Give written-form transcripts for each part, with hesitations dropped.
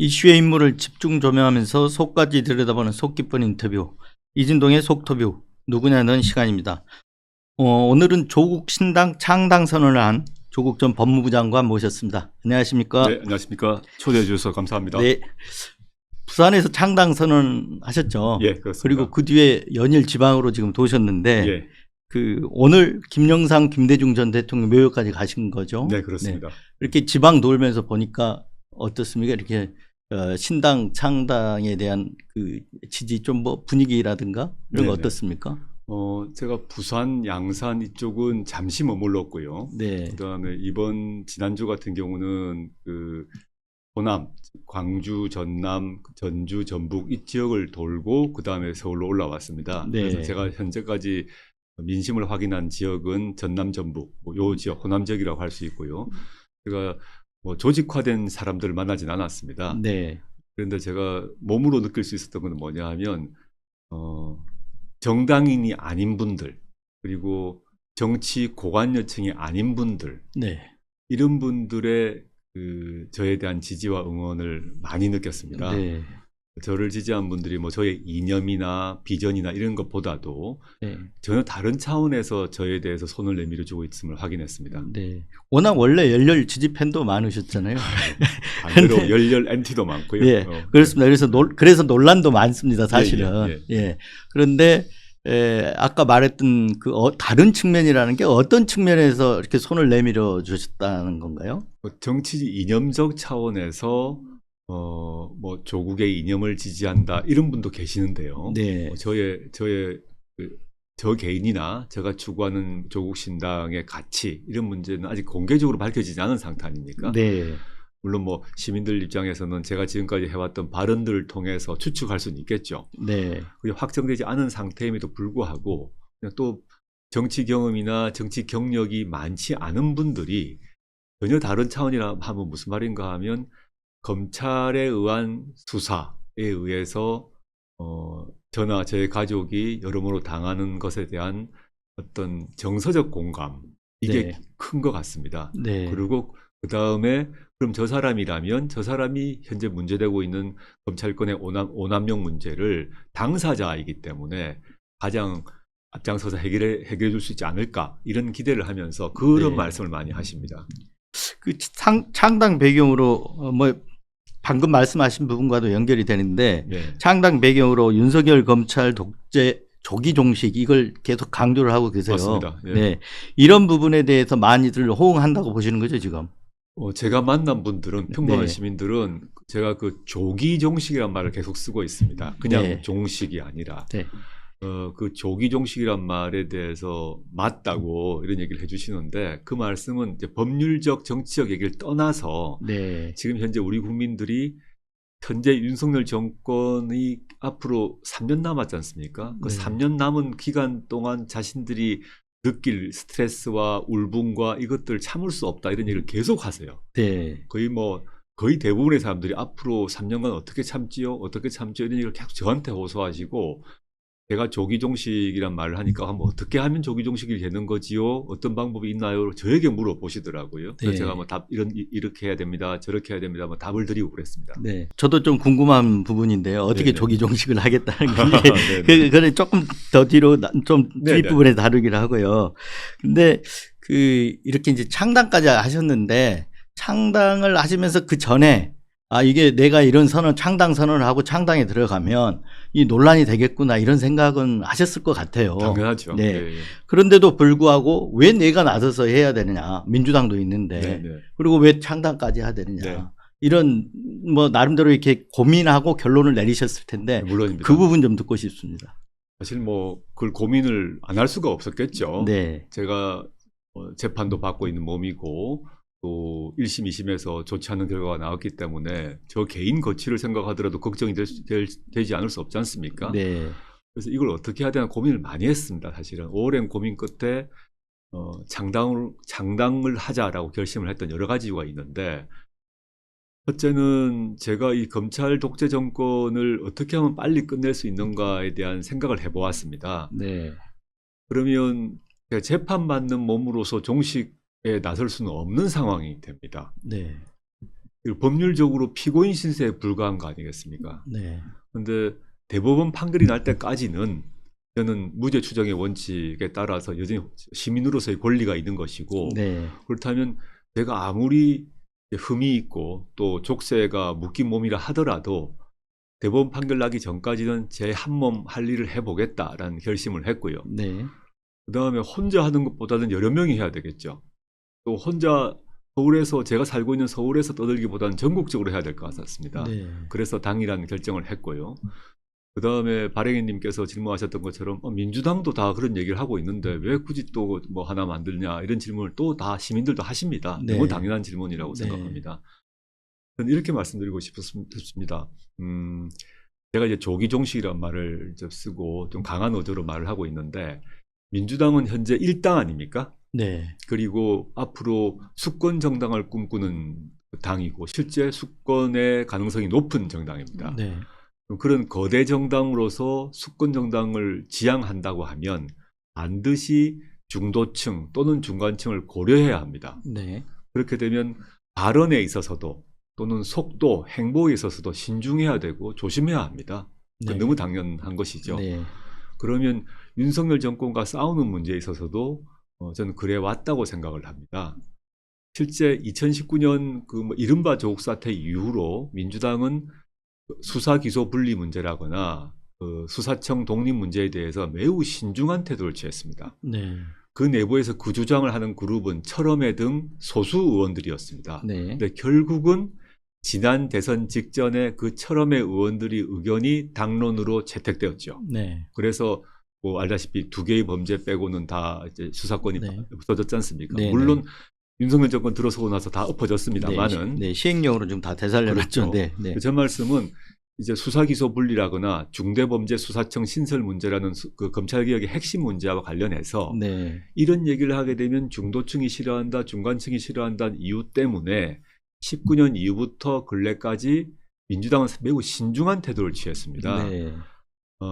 이슈의 인물을 집중 조명하면서 속까지 들여다보는 속 깊은 인터뷰. 이진동의 속터뷰. 누구냐는 시간입니다. 오늘은 조국 신당 창당 선언을 한 조국 전 법무부 장관 모셨습니다. 안녕하십니까? 네, 안녕하십니까. 초대해 주셔서 감사합니다. 네. 부산에서 창당 선언하셨죠. 예, 그렇습니다. 그리고 그 뒤에 연일 지방으로 지금 도셨는데 예, 오늘 김영삼, 김대중 전 대통령 묘역까지 가신 거죠. 네, 그렇습니다. 이렇게 지방 돌면서 보니까 어떻습니까? 이렇게 신당 창당에 대한 그 지지 좀 뭐 분위기라든가 이런 거 네네. 어떻습니까? 제가 부산, 양산 이쪽은 잠시 머물렀고요. 네. 그다음에 지난주 같은 경우는 그 호남, 광주, 전남, 전주, 전북 이 지역을 돌고 그다음에 서울로 올라왔습니다. 네. 그래서 제가 현재까지 민심을 확인한 지역은 전남, 전북, 요 지역, 호남 지역이라고 할 수 있고요. 제가 조직화된 사람들을 만나진 않았습니다. 네. 그런데 제가 몸으로 느낄 수 있었던 건 뭐냐 하면 정당인이 아닌 분들, 그리고 정치 고관여층이 아닌 분들, 네. 이런 분들의 저에 대한 지지와 응원을 많이 느꼈습니다. 네. 저를 지지한 분들이 저의 이념이나 비전이나 이런 것보다도 네. 전혀 다른 차원에서 저에 대해서 손을 내밀어 주고 있음을 확인했습니다. 네. 워낙 원래 열렬 지지 팬도 많으셨잖아요. 반대로 열렬 엔티도 많고요. 예, 그렇습니다. 그래서 논란도 많습니다, 사실은. 예. 그런데 아까 말했던 그 다른 측면이라는 게 어떤 측면에서 이렇게 손을 내밀어 주셨다는 건가요? 정치 이념적 차원에서 조국의 이념을 지지한다 이런 분도 계시는데요. 네. 저 개인이나 제가 추구하는 조국 신당의 가치 이런 문제는 아직 공개적으로 밝혀지지 않은 상태 아닙니까? 네. 물론 시민들 입장에서는 제가 지금까지 해왔던 발언들을 통해서 추측할 수는 있겠죠. 네. 그게 확정되지 않은 상태임에도 불구하고 그냥 또 정치 경험이나 정치 경력이 많지 않은 분들이 전혀 다른 차원이라 하면 무슨 말인가 하면 검찰에 의한 수사에 의해서 저나 제 가족이 여러모로 당하는 것에 대한 어떤 정서적 공감 이게 네. 큰 것 같습니다. 네. 그리고 그 다음에 그럼 저 사람이라면 저 사람이 현재 문제되고 있는 검찰권의 오남용 문제를 당사자이기 때문에 가장 앞장서서 해결해 줄 수 있지 않을까 이런 기대를 하면서 그런 네. 말씀을 많이 하십니다. 그 창당 배경으로 방금 말씀하신 부분과도 연결이 되는데 네. 창당 배경으로 윤석열 검찰 독재 조기 종식 이걸 계속 강조를 하고 계세요. 맞습니다. 예. 네. 이런 부분에 대해서 많이들 호응한다고 보시는 거죠, 지금? 제가 만난 분들은 평범한 네. 시민들은 제가 그 조기 종식이란 말을 계속 쓰고 있습니다. 그냥 네. 종식이 아니라 네. 그 조기 종식이란 말에 대해서 맞다고 이런 얘기를 해주시는데 그 말씀은 이제 법률적 정치적 얘기를 떠나서 네. 지금 현재 우리 국민들이 현재 윤석열 정권이 앞으로 3년 남았지 않습니까? 그 네. 3년 남은 기간 동안 자신들이 느낄 스트레스와 울분과 이것들을 참을 수 없다 이런 얘기를 계속 하세요. 네. 거의 대부분의 사람들이 앞으로 3년간 어떻게 참지요? 어떻게 참지요? 이런 얘기를 계속 저한테 호소하시고 제가 조기종식이란 말을 하니까 어떻게 하면 조기종식이 되는 거지요? 어떤 방법이 있나요? 저에게 물어보시더라고요. 그래서 네. 제가 이렇게 해야 됩니다. 저렇게 해야 됩니다. 답을 드리고 그랬습니다. 네. 저도 좀 궁금한 부분인데요. 어떻게 네네. 조기 종식을 하겠다는 건지. 네네. 그래 조금 더 뒤로 좀 네네. 뒷부분에 다루기로 하고요. 근데 이렇게 이제 창당까지 하셨는데 창당을 하시면서 그 전에 이게 내가 이런 창당 선언을 하고 창당에 들어가면 이 논란이 되겠구나 이런 생각은 하셨을 것 같아요. 당연하죠. 네. 네. 그런데도 불구하고 왜 내가 나서서 해야 되느냐. 민주당도 있는데. 네. 네. 그리고 왜 창당까지 해야 되느냐. 네. 이런 나름대로 이렇게 고민하고 결론을 내리셨을 텐데 물론입니다. 그 부분 좀 듣고 싶습니다. 사실 그걸 고민을 안 할 수가 없었겠죠. 네. 제가 재판도 받고 있는 몸이고 또 1심, 2심에서 좋지 않은 결과가 나왔기 때문에 저 개인 거취를 생각하더라도 걱정이 되지 않을 수 없지 않습니까? 네. 그래서 이걸 어떻게 해야 되나 고민을 많이 했습니다. 사실은 오랜 고민 끝에 창당을 하자라고 결심을 했던 여러 가지 이유가 있는데 첫째는 제가 이 검찰 독재 정권을 어떻게 하면 빨리 끝낼 수 있는가에 대한 생각을 해보았습니다. 네. 그러면 제가 재판받는 몸으로서 종식에 나설 수는 없는 상황이 됩니다. 네. 법률적으로 피고인 신세에 불과한 거 아니겠습니까? 네. 그런데 대법원 판결이 날 때까지는 저는 무죄 추정의 원칙에 따라서 여전히 시민으로서의 권리가 있는 것이고 네. 그렇다면 제가 아무리 흠이 있고 또 족쇄가 묶인 몸이라 하더라도 대법원 판결 나기 전까지는 제 한 몸 할 일을 해보겠다라는 결심을 했고요. 네. 그 다음에 혼자 하는 것보다는 여러 명이 해야 되겠죠. 또 혼자 서울에서 제가 살고 있는 서울에서 떠들기보다는 전국적으로 해야 될 것 같았습니다. 네. 그래서 당이라는 결정을 했고요. 그 다음에 발행인님께서 질문하셨던 것처럼 민주당도 다 그런 얘기를 하고 있는데 왜 굳이 또 뭐 하나 만들냐 이런 질문을 또 다 시민들도 하십니다. 네. 너무 당연한 질문이라고 네. 생각합니다. 저는 이렇게 말씀드리고 싶습니다. 제가 이제 조기종식이라는 말을 이제 쓰고 좀 강한 어조로 말을 하고 있는데 민주당은 현재 1당 아닙니까? 네. 그리고 앞으로 수권 정당을 꿈꾸는 당이고 실제 수권의 가능성이 높은 정당입니다. 네. 그런 거대 정당으로서 수권 정당을 지향한다고 하면 반드시 중도층 또는 중간층을 고려해야 합니다. 네. 그렇게 되면 발언에 있어서도 또는 속도, 행보에 있어서도 신중해야 되고 조심해야 합니다. 네. 너무 당연한 것이죠. 네. 그러면 윤석열 정권과 싸우는 문제에 있어서도 저는 그래 왔다고 생각을 합니다. 실제 2019년 그 이른바 조국 사태 이후로 민주당은 수사 기소 분리 문제라거나 수사청 독립 문제에 대해서 매우 신중한 태도를 취했습니다. 네. 그 내부에서 그 주장을 하는 그룹은 철험회 등 소수 의원들이었습니다. 네. 근데 결국은 지난 대선 직전에 그 철험회 의원들이 의견이 당론으로 채택되었죠. 네. 그래서 뭐 알다시피 두 개의 범죄 빼고는 다 이제 수사권이 네. 없어졌지 않습니까? 네, 물론 윤석열 정권 들어서고 나서 다 엎어졌습니다만은 네. 시행령으로 좀 다 되살려놨죠. 그렇죠. 네. 네. 제 말씀은 이제 수사기소 분리라거나 중대범죄수사청 신설 문제라는 그 검찰개혁의 핵심 문제와 관련해서 네. 이런 얘기를 하게 되면 중도층이 싫어한다, 중간층이 싫어한다는 이유 때문에 19년 이후부터 근래까지 민주당은 매우 신중한 태도를 취했습니다. 네.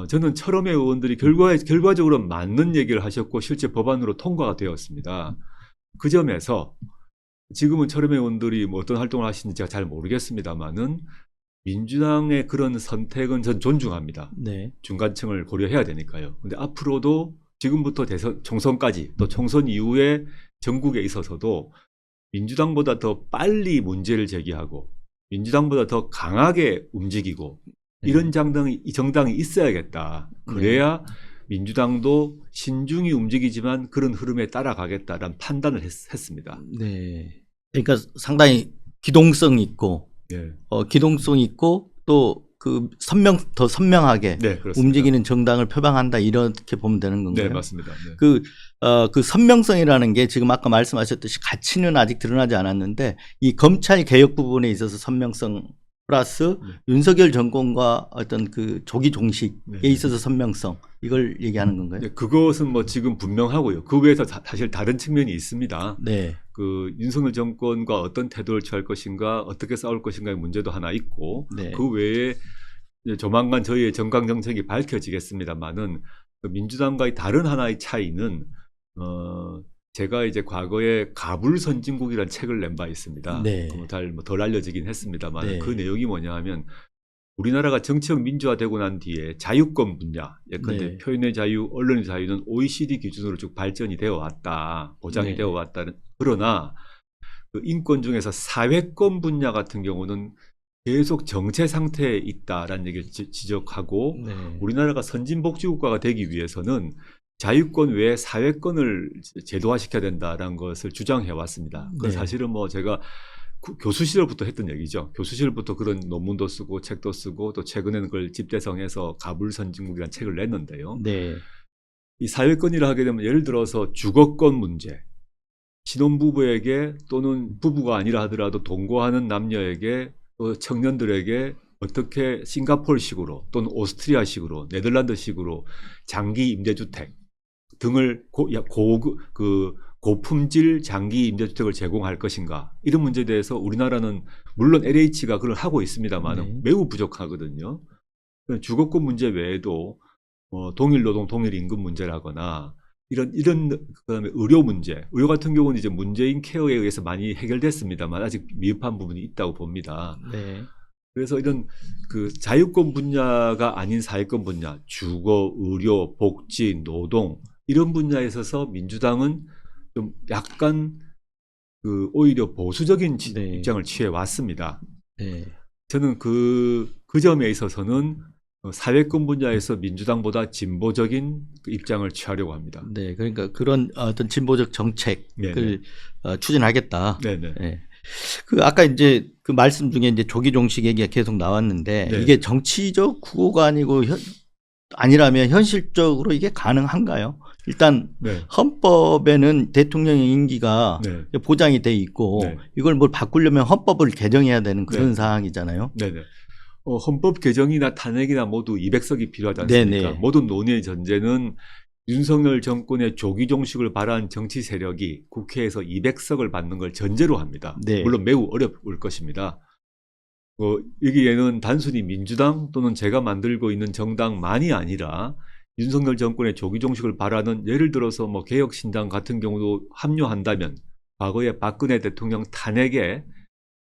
저는 철험회 의원들이 결과적으로 맞는 얘기를 하셨고 실제 법안으로 통과가 되었습니다. 그 점에서 지금은 철험회 의원들이 뭐 어떤 활동을 하시는지 제가 잘 모르겠습니다만은 민주당의 그런 선택은 전 존중합니다. 네. 중간층을 고려해야 되니까요. 근데 앞으로도 지금부터 대선 총선까지 또 총선 이후에 전국에 있어서도 민주당보다 더 빨리 문제를 제기하고 민주당보다 더 강하게 움직이고 이런 정당이 있어야겠다. 그래야 민주당도 신중히 움직이지만 그런 흐름에 따라가겠다라는 판단을 했습니다. 네. 그러니까 상당히 기동성 있고, 네. 기동성 있고 또 그 더 선명하게 네, 그렇습니다. 움직이는 정당을 표방한다 이렇게 보면 되는 건가요? 네, 맞습니다. 네. 그 선명성이라는 게 지금 아까 말씀하셨듯이 가치는 아직 드러나지 않았는데 이 검찰 개혁 부분에 있어서 선명성 플러스 윤석열 정권과 어떤 그 조기 종식에 있어서 선명성 이걸 얘기하는 건가요? 네, 그것은 뭐 지금 분명하고요. 그 외에서 사실 다른 측면이 있습니다. 네. 그 윤석열 정권과 어떤 태도를 취할 것인가, 어떻게 싸울 것인가의 문제도 하나 있고, 네. 그 외에 이제 조만간 저희의 정강 정책이 밝혀지겠습니다만은 그 민주당과의 다른 하나의 차이는 제가 이제 과거에 가불 선진국이라는 책을 낸 바 있습니다. 네. 덜 알려지긴 했습니다만 네. 그 내용이 뭐냐 하면 우리나라가 정치적 민주화되고 난 뒤에 자유권 분야, 예컨대 네. 표현의 자유, 언론의 자유는 OECD 기준으로 쭉 발전이 되어 왔다, 보장이 네. 되어 왔다. 그러나 그 인권 중에서 사회권 분야 같은 경우는 계속 정체 상태에 있다라는 얘기를 지적하고 네. 우리나라가 선진복지국가가 되기 위해서는 자유권 외에 사회권을 제도화시켜야 된다라는 것을 주장해 왔습니다. 그건 네. 사실은 뭐 제가 교수 시절부터 했던 얘기죠. 교수 시절부터 그런 논문도 쓰고 책도 쓰고 또 최근에는 그걸 집대성해서 가불선진국이라는 책을 냈는데요. 네. 이 사회권이라 하게 되면 예를 들어서 주거권 문제, 신혼부부에게 또는 부부가 아니라 하더라도 동거하는 남녀에게 또 청년들에게 어떻게 싱가포르식으로 또는 오스트리아식으로 네덜란드식으로 장기 임대주택 등을 고품질 장기 임대주택을 제공할 것인가 이런 문제에 대해서 우리나라는 물론 LH가 그걸 하고 있습니다만 네. 매우 부족하거든요. 주거권 문제 외에도 동일 노동 동일 임금 문제라거나 이런 그다음에 의료 문제, 의료 같은 경우는 이제 문재인 케어에 의해서 많이 해결됐습니다만 아직 미흡한 부분이 있다고 봅니다. 네. 그래서 이런 그 자유권 분야가 아닌 사회권 분야, 주거, 의료, 복지, 노동 이런 분야에 있어서 민주당은 좀 약간 그 오히려 보수적인 네. 입장을 취해 왔습니다. 네. 저는 그 점에 있어서는 사회권 분야에서 민주당보다 진보적인 그 입장을 취하려고 합니다. 네. 그러니까 그런 어떤 진보적 정책을 네네. 추진하겠다. 네네. 네. 그 아까 이제 그 말씀 중에 이제 조기종식 얘기가 계속 나왔는데 네. 이게 정치적 구호가 아니고 아니라면 현실적으로 이게 가능한가요? 일단 네. 헌법에는 대통령의 임기가 네. 보장이 돼 있고 네. 이걸 뭘 바꾸려면 헌법을 개정해야 되는 그런 네. 사항이잖아요. 네네. 헌법 개정이나 탄핵이나 모두 200석이 필요하지 않습니까? 네네. 모든 논의의 전제는 윤석열 정권의 조기 종식을 바라는 정치 세력이 국회에서 200석을 받는 걸 전제로 합니다. 네. 물론 매우 어려울 것입니다. 여기에는 단순히 민주당 또는 제가 만들고 있는 정당만이 아니라 윤석열 정권의 조기 종식을 바라는 예를 들어서 뭐 개혁신당 같은 경우도 합류한다면 과거에 박근혜 대통령 탄핵에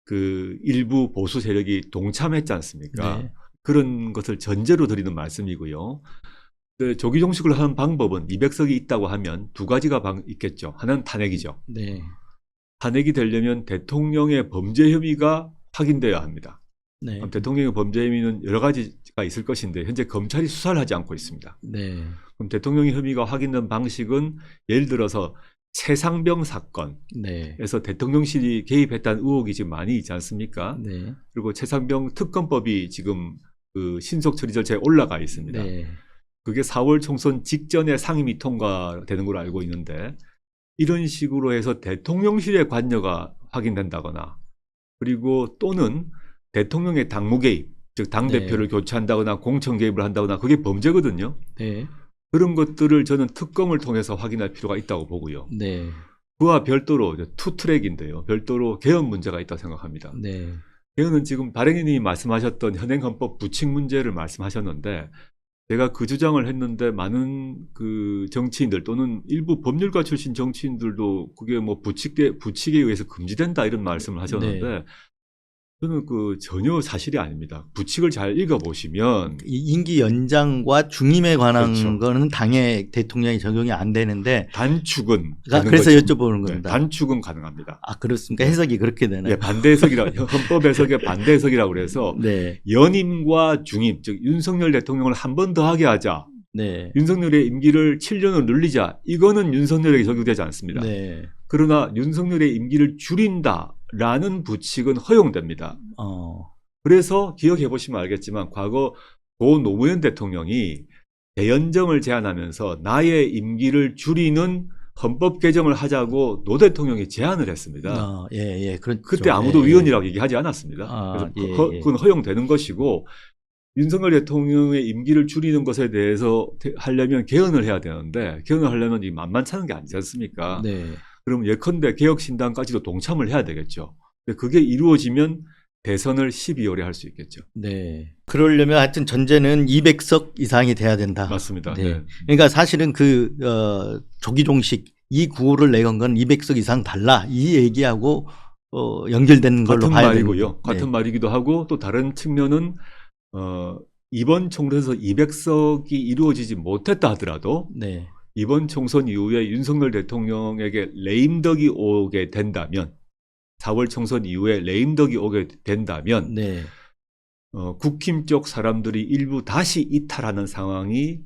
그 일부 보수 세력이 동참했지 않습니까? 네. 그런 것을 전제로 드리는 말씀이고요. 조기 종식을 하는 방법은 200석이 있다고 하면 두 가지가 있겠죠. 하나는 탄핵이죠. 네. 탄핵이 되려면 대통령의 범죄 혐의가 확인돼야 합니다. 네. 그럼 대통령의 범죄 혐의는 여러 가지가 있을 것인데 현재 검찰이 수사를 하지 않고 있습니다. 네. 그럼 대통령의 혐의가 확인된 방식은 예를 들어서 최상병 사건에서 네. 대통령실이 개입했다는 의혹이 지금 많이 있지 않습니까? 네. 그리고 최상병 특검법이 지금 그 신속 처리 절차에 올라가 있습니다. 네. 그게 4월 총선 직전에 상임위 통과되는 걸로 알고 있는데 이런 식으로 해서 대통령실의 관여가 확인된다거나 그리고 또는 대통령의 당무 개입, 즉 당대표를 교체한다거나 공천 개입을 한다거나 그게 범죄거든요. 네. 그런 것들을 저는 특검을 통해서 확인할 필요가 있다고 보고요. 네. 그와 별도로 투트랙인데요. 별도로 개헌 문제가 있다고 생각합니다. 네. 개헌은 지금 발행인이 말씀하셨던 현행헌법 부칙 문제를 말씀하셨는데 제가 그 주장을 했는데 많은 그 정치인들 또는 일부 법률가 출신 정치인들도 그게 뭐 부칙에 의해서 금지된다 이런 말씀을 하셨는데 저는 그 전혀 사실이 아닙니다. 부칙을 잘 읽어보시면 이 임기 연장과 중임에 관한 그렇죠. 거는 당의 대통령이 적용이 안 되는데 단축은 그래서 가능 거죠. 여쭤보는 네, 겁니다. 단축은 가능합니다. 아, 그렇습니까? 해석이 그렇게 되나요? 예, 반대 해석이라 헌법 해석의 반대 해석이라고 그래서 네. 연임과 중임, 즉 윤석열 대통령을 한 번 더 하게 하자. 네. 윤석열의 임기를 7년으로 늘리자. 이거는 윤석열에게 적용되지 않습니다. 네. 그러나 윤석열의 임기를 줄인다라는 부칙은 허용됩니다. 그래서 기억해 보시면 알겠지만 과거 고 노무현 대통령이 대연정을 제안하면서 나의 임기를 줄이는 헌법 개정을 하자고 노 대통령이 제안을 했습니다. 예. 그렇죠. 그때 아무도 위헌이라고 얘기하지 않았습니다. 그래서 그건 허용되는 것이고 윤석열 대통령의 임기를 줄이는 것에 대해서 하려면 개헌을 해야 되는데 개헌을 하려면 이 만만찮은 게 아니지 않습니까? 네. 그럼 예컨대 개혁신당까지도 동참을 해야 되겠죠. 근데 그게 이루어지면 대선을 12월에 할 수 있겠죠. 네. 그러려면 하여튼 전제는 200석 이상이 돼야 된다. 맞습니다. 네. 네. 그러니까 사실은 그 조기종식 이 구호를 내건 건 200석 이상 달라 이 얘기하고 연결되는 걸로 같은 봐야 말이고요. 되는 같은 말이기도 하고 또 다른 측면은 이번 총선에서 200석이 이루어지지 못했다 하더라도 네. 이번 총선 이후에 윤석열 대통령에게 레임덕이 오게 된다면 4월 총선 이후에 레임덕이 오게 된다면 네. 국힘 쪽 사람들이 일부 다시 이탈하는 상황이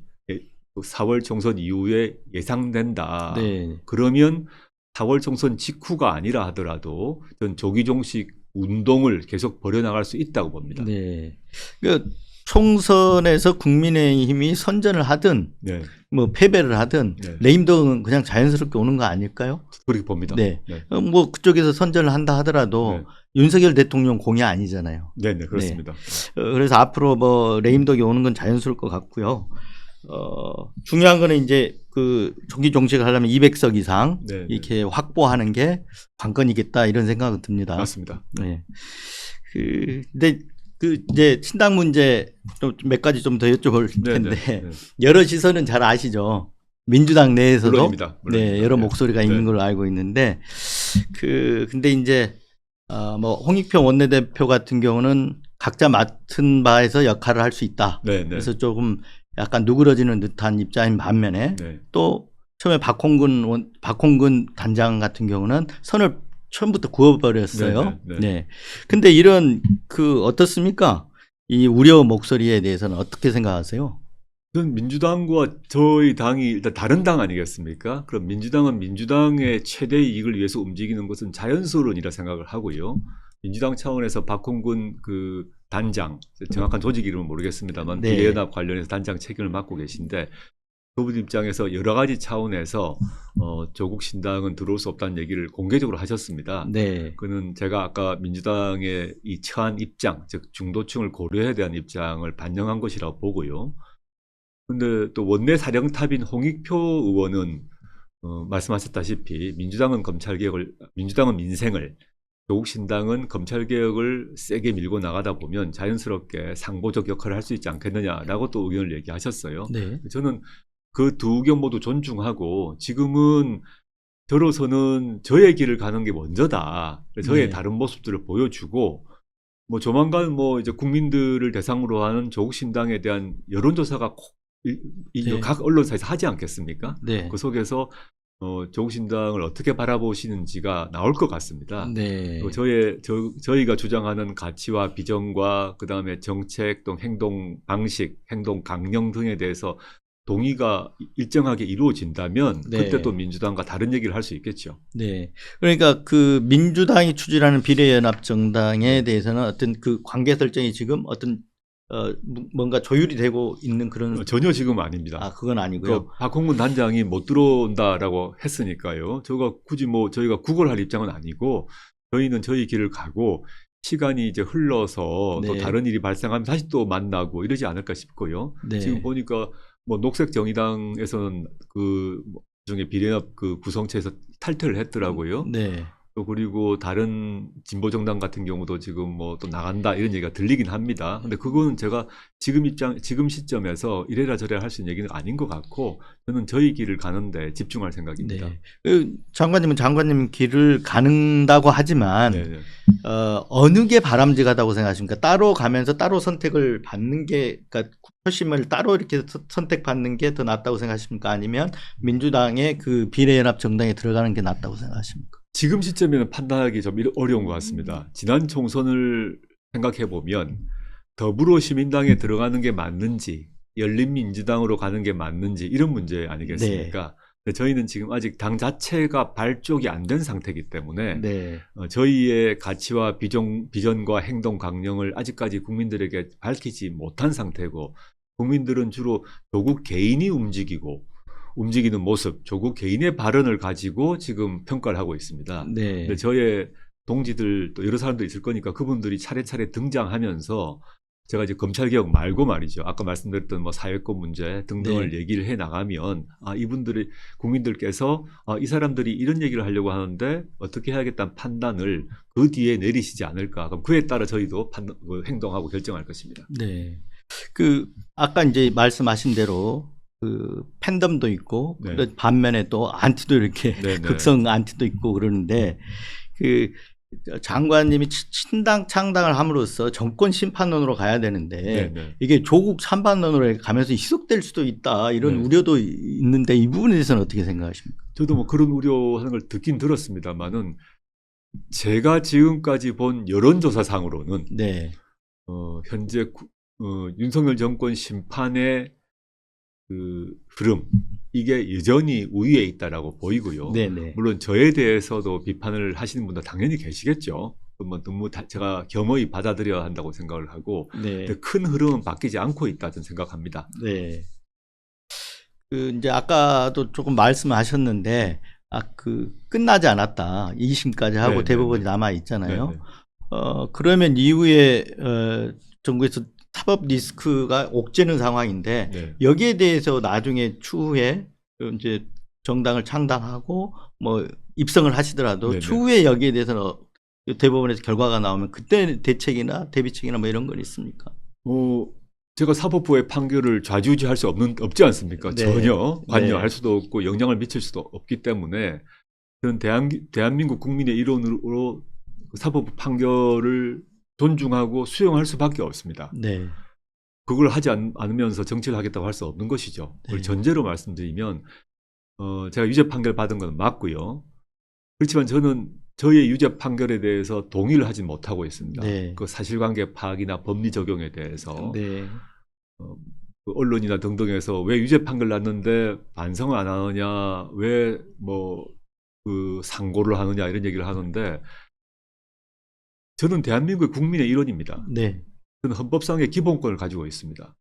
4월 총선 이후에 예상된다. 네. 그러면 4월 총선 직후가 아니라 하더라도 전 조기종식 운동을 계속 벌여나갈 수 있다고 봅니다. 네. 그러니까 총선에서 국민의힘이 선전을 하든 네. 뭐 패배를 하든 네. 레임덕은 그냥 자연스럽게 오는 거 아닐까요? 그렇게 봅니다. 네. 네. 뭐 그쪽에서 선전을 한다 하더라도 네. 윤석열 대통령 공이 아니잖아요. 네, 그렇습니다. 그래서 앞으로 뭐 레임덕이 오는 건 자연스러울 것 같고요. 중요한 거는 이제 그 조기 종식을 하려면 200석 이상 네, 이렇게 확보하는 게 관건이겠다 이런 생각은 듭니다. 맞습니다. 네. 근데 그 이제 신당 문제 좀 몇 가지 좀 더 여쭤볼 텐데 네. 여러 시선은 잘 아시죠? 민주당 내에서도 물론입니다. 물론입니다. 네, 여러 목소리가 네. 있는 걸로 알고 있는데 근데 이제 뭐 홍익표 원내대표 같은 경우는 각자 맡은 바에서 역할을 할 수 있다. 네, 네. 그래서 조금 약간 누그러지는 듯한 입장인 반면에 네. 또 처음에 박홍근 단장 같은 경우는 선을 처음부터 그어버렸어요. 네, 네, 네. 네. 근데 이런 어떻습니까? 이 우려 목소리에 대해서는 어떻게 생각하세요? 저는 민주당과 저희 당이 일단 다른 당 아니겠습니까? 그럼 민주당은 민주당의 최대 이익을 위해서 움직이는 것은 자연스러운이라 생각을 하고요. 민주당 차원에서 박홍근 그 단장, 정확한 조직 이름은 모르겠습니다만 네. 비례연합 관련해서 단장 책임을 맡고 계신데 그분 입장에서 여러 가지 차원에서 조국 신당은 들어올 수 없다는 얘기를 공개적으로 하셨습니다. 네. 그는 제가 아까 민주당의 이 처한 입장, 즉 중도층을 고려해야 대한 입장을 반영한 것이라고 보고요. 근데 또 원내 사령탑인 홍익표 의원은 말씀하셨다시피 민주당은 민생을, 조국 신당은 검찰 개혁을 세게 밀고 나가다 보면 자연스럽게 상보적 역할을 할 수 있지 않겠느냐라고 또 의견을 얘기하셨어요. 네. 저는 그 두 의견 모두 존중하고 지금은 저로서는 저의 길을 가는 게 먼저다. 저의 네. 다른 모습들을 보여주고 뭐 조만간 뭐 이제 국민들을 대상으로 하는 조국 신당에 대한 여론조사가 네. 각 언론사에서 하지 않겠습니까? 네. 그 속에서 조국 신당을 어떻게 바라보시는지가 나올 것 같습니다. 네. 또 저희가 주장하는 가치와 비전과 그 다음에 정책 또 행동 방식, 행동 강령 등에 대해서 동의가 일정하게 이루어진다면 네. 그때 또 민주당과 다른 얘기를 할 수 있겠죠. 네. 그러니까 그 민주당이 추진하는 비례연합 정당에 대해서는 어떤 그 관계 설정이 지금 어떤 뭔가 조율이 되고 있는 그런 전혀 지금 아닙니다. 그건 아니고요. 박홍근 단장이 못 들어온다라고 했으니까요. 굳이 뭐 저희가 구걸할 입장은 아니고 저희는 저희 길을 가고 시간이 이제 흘러서 네. 또 다른 일이 발생하면 다시 또 만나고 이러지 않을까 싶고요. 네. 지금 보니까 뭐 녹색정의당에서는 그 중에 비례연합 그 구성체에서 탈퇴를 했더라고요. 네. 또 그리고 다른 진보 정당 같은 경우도 지금 뭐 또 나간다 이런 얘기가 들리긴 합니다. 근데 그거는 제가 지금 시점에서 이래라 저래라 할 수 있는 얘기는 아닌 것 같고 저는 저희 길을 가는데 집중할 생각입니다. 네. 장관님은 장관님 길을 가는다고 하지만 네네. 어느 게 바람직하다고 생각하십니까? 따로 가면서 따로 선택을 받는 게, 그러니까 표심을 따로 이렇게 선택받는 게 더 낫다고 생각하십니까? 아니면 민주당의 그 비례연합 정당에 들어가는 게 낫다고 생각하십니까? 지금 시점에는 판단하기 좀 어려운 것 같습니다. 지난 총선을 생각해 보면 더불어시민당에 들어가는 게 맞는지 열린민주당으로 가는 게 맞는지 이런 문제 아니겠습니까? 근데 저희는 지금 아직 당 자체가 발족이 안 된 상태이기 때문에 네. 저희의 가치와 비전과 행동 강령을 아직까지 국민들에게 밝히지 못한 상태고 국민들은 주로 조국 개인이 움직이는 모습, 조국 개인의 발언을 가지고 지금 평가를 하고 있습니다. 네. 근데 저의 동지들 또 여러 사람들이 있을 거니까 그분들이 차례차례 등장하면서 제가 이제 검찰개혁 말고 말이죠. 아까 말씀드렸던 뭐 사회권 문제 등등을 네. 얘기를 해 나가면 이분들이 국민들께서 이 사람들이 이런 얘기를 하려고 하는데 어떻게 해야겠다는 판단을 그 뒤에 내리시지 않을까. 그럼 그에 따라 저희도 행동하고 결정할 것입니다. 네. 아까 이제 말씀하신 대로 팬덤도 있고 네. 반면에 또 안티도 이렇게 네네. 극성 안티도 있고 그러는데 장관님이 친당 창당을 함으로써 정권 심판론으로 가야 되는데 네네. 이게 조국 찬반론으로 가면서 희석될 수도 있다 이런 네. 우려도 있는데 이 부분에 대해서는 어떻게 생각하십니까? 저도 뭐 그런 우려하는 걸 듣긴 들었습니다만은 제가 지금까지 본 여론조사상으로는 네. 현재 윤석열 정권 심판의 그 흐름 이게 여전히 우위에 있다라고 보이고요. 네네. 물론 저에 대해서도 비판을 하시는 분도 당연히 계시겠죠. 너무 제가 겸허히 받아들여야 한다고 생각을 하고 네. 큰 흐름은 바뀌지 않고 있다는 생각합니다. 네. 이제 아까도 조금 말씀하셨는데 끝나지 않았다. 2심까지 하고 네, 대법원이 네, 남아 있잖아요. 네, 네. 그러면 이후에 정부에서 사법 리스크가 옥죄는 상황인데 네. 여기에 대해서 나중에 추후에 이제 정당을 창당하고 뭐 입성을 하시더라도 네네. 추후에 여기에 대해서는 대법원에서 결과가 나오면 그때 대책이나 대비책이나 뭐 이런 건 있습니까? 제가 사법부의 판결을 좌지우지할 수 없지 않습니까? 네. 전혀 관여할 네. 수도 없고 영향을 미칠 수도 없기 때문에 저는 대한민국 국민의 일원으로 사법부 판결을 존중하고 수용할 수밖에 없습니다. 네. 그걸 하지 않으면서 정치를 하겠다고 할 수 없는 것이죠. 그걸 네. 전제로 말씀드리면 제가 유죄 판결 받은 건 맞고요. 그렇지만 저는 저의 유죄 판결에 대해서 동의를 하지 못하고 있습니다. 네. 그 사실관계 파악이나 법리 적용에 대해서 네. 그 언론이나 등등에서 왜 유죄 판결 났는데 반성을 안 하느냐, 왜 뭐 그 상고를 하느냐 이런 얘기를 하는데 저는 대한민국의 국민의 일원입니다. 네. 저는 헌법상의 기본권을 가지고 있습니다.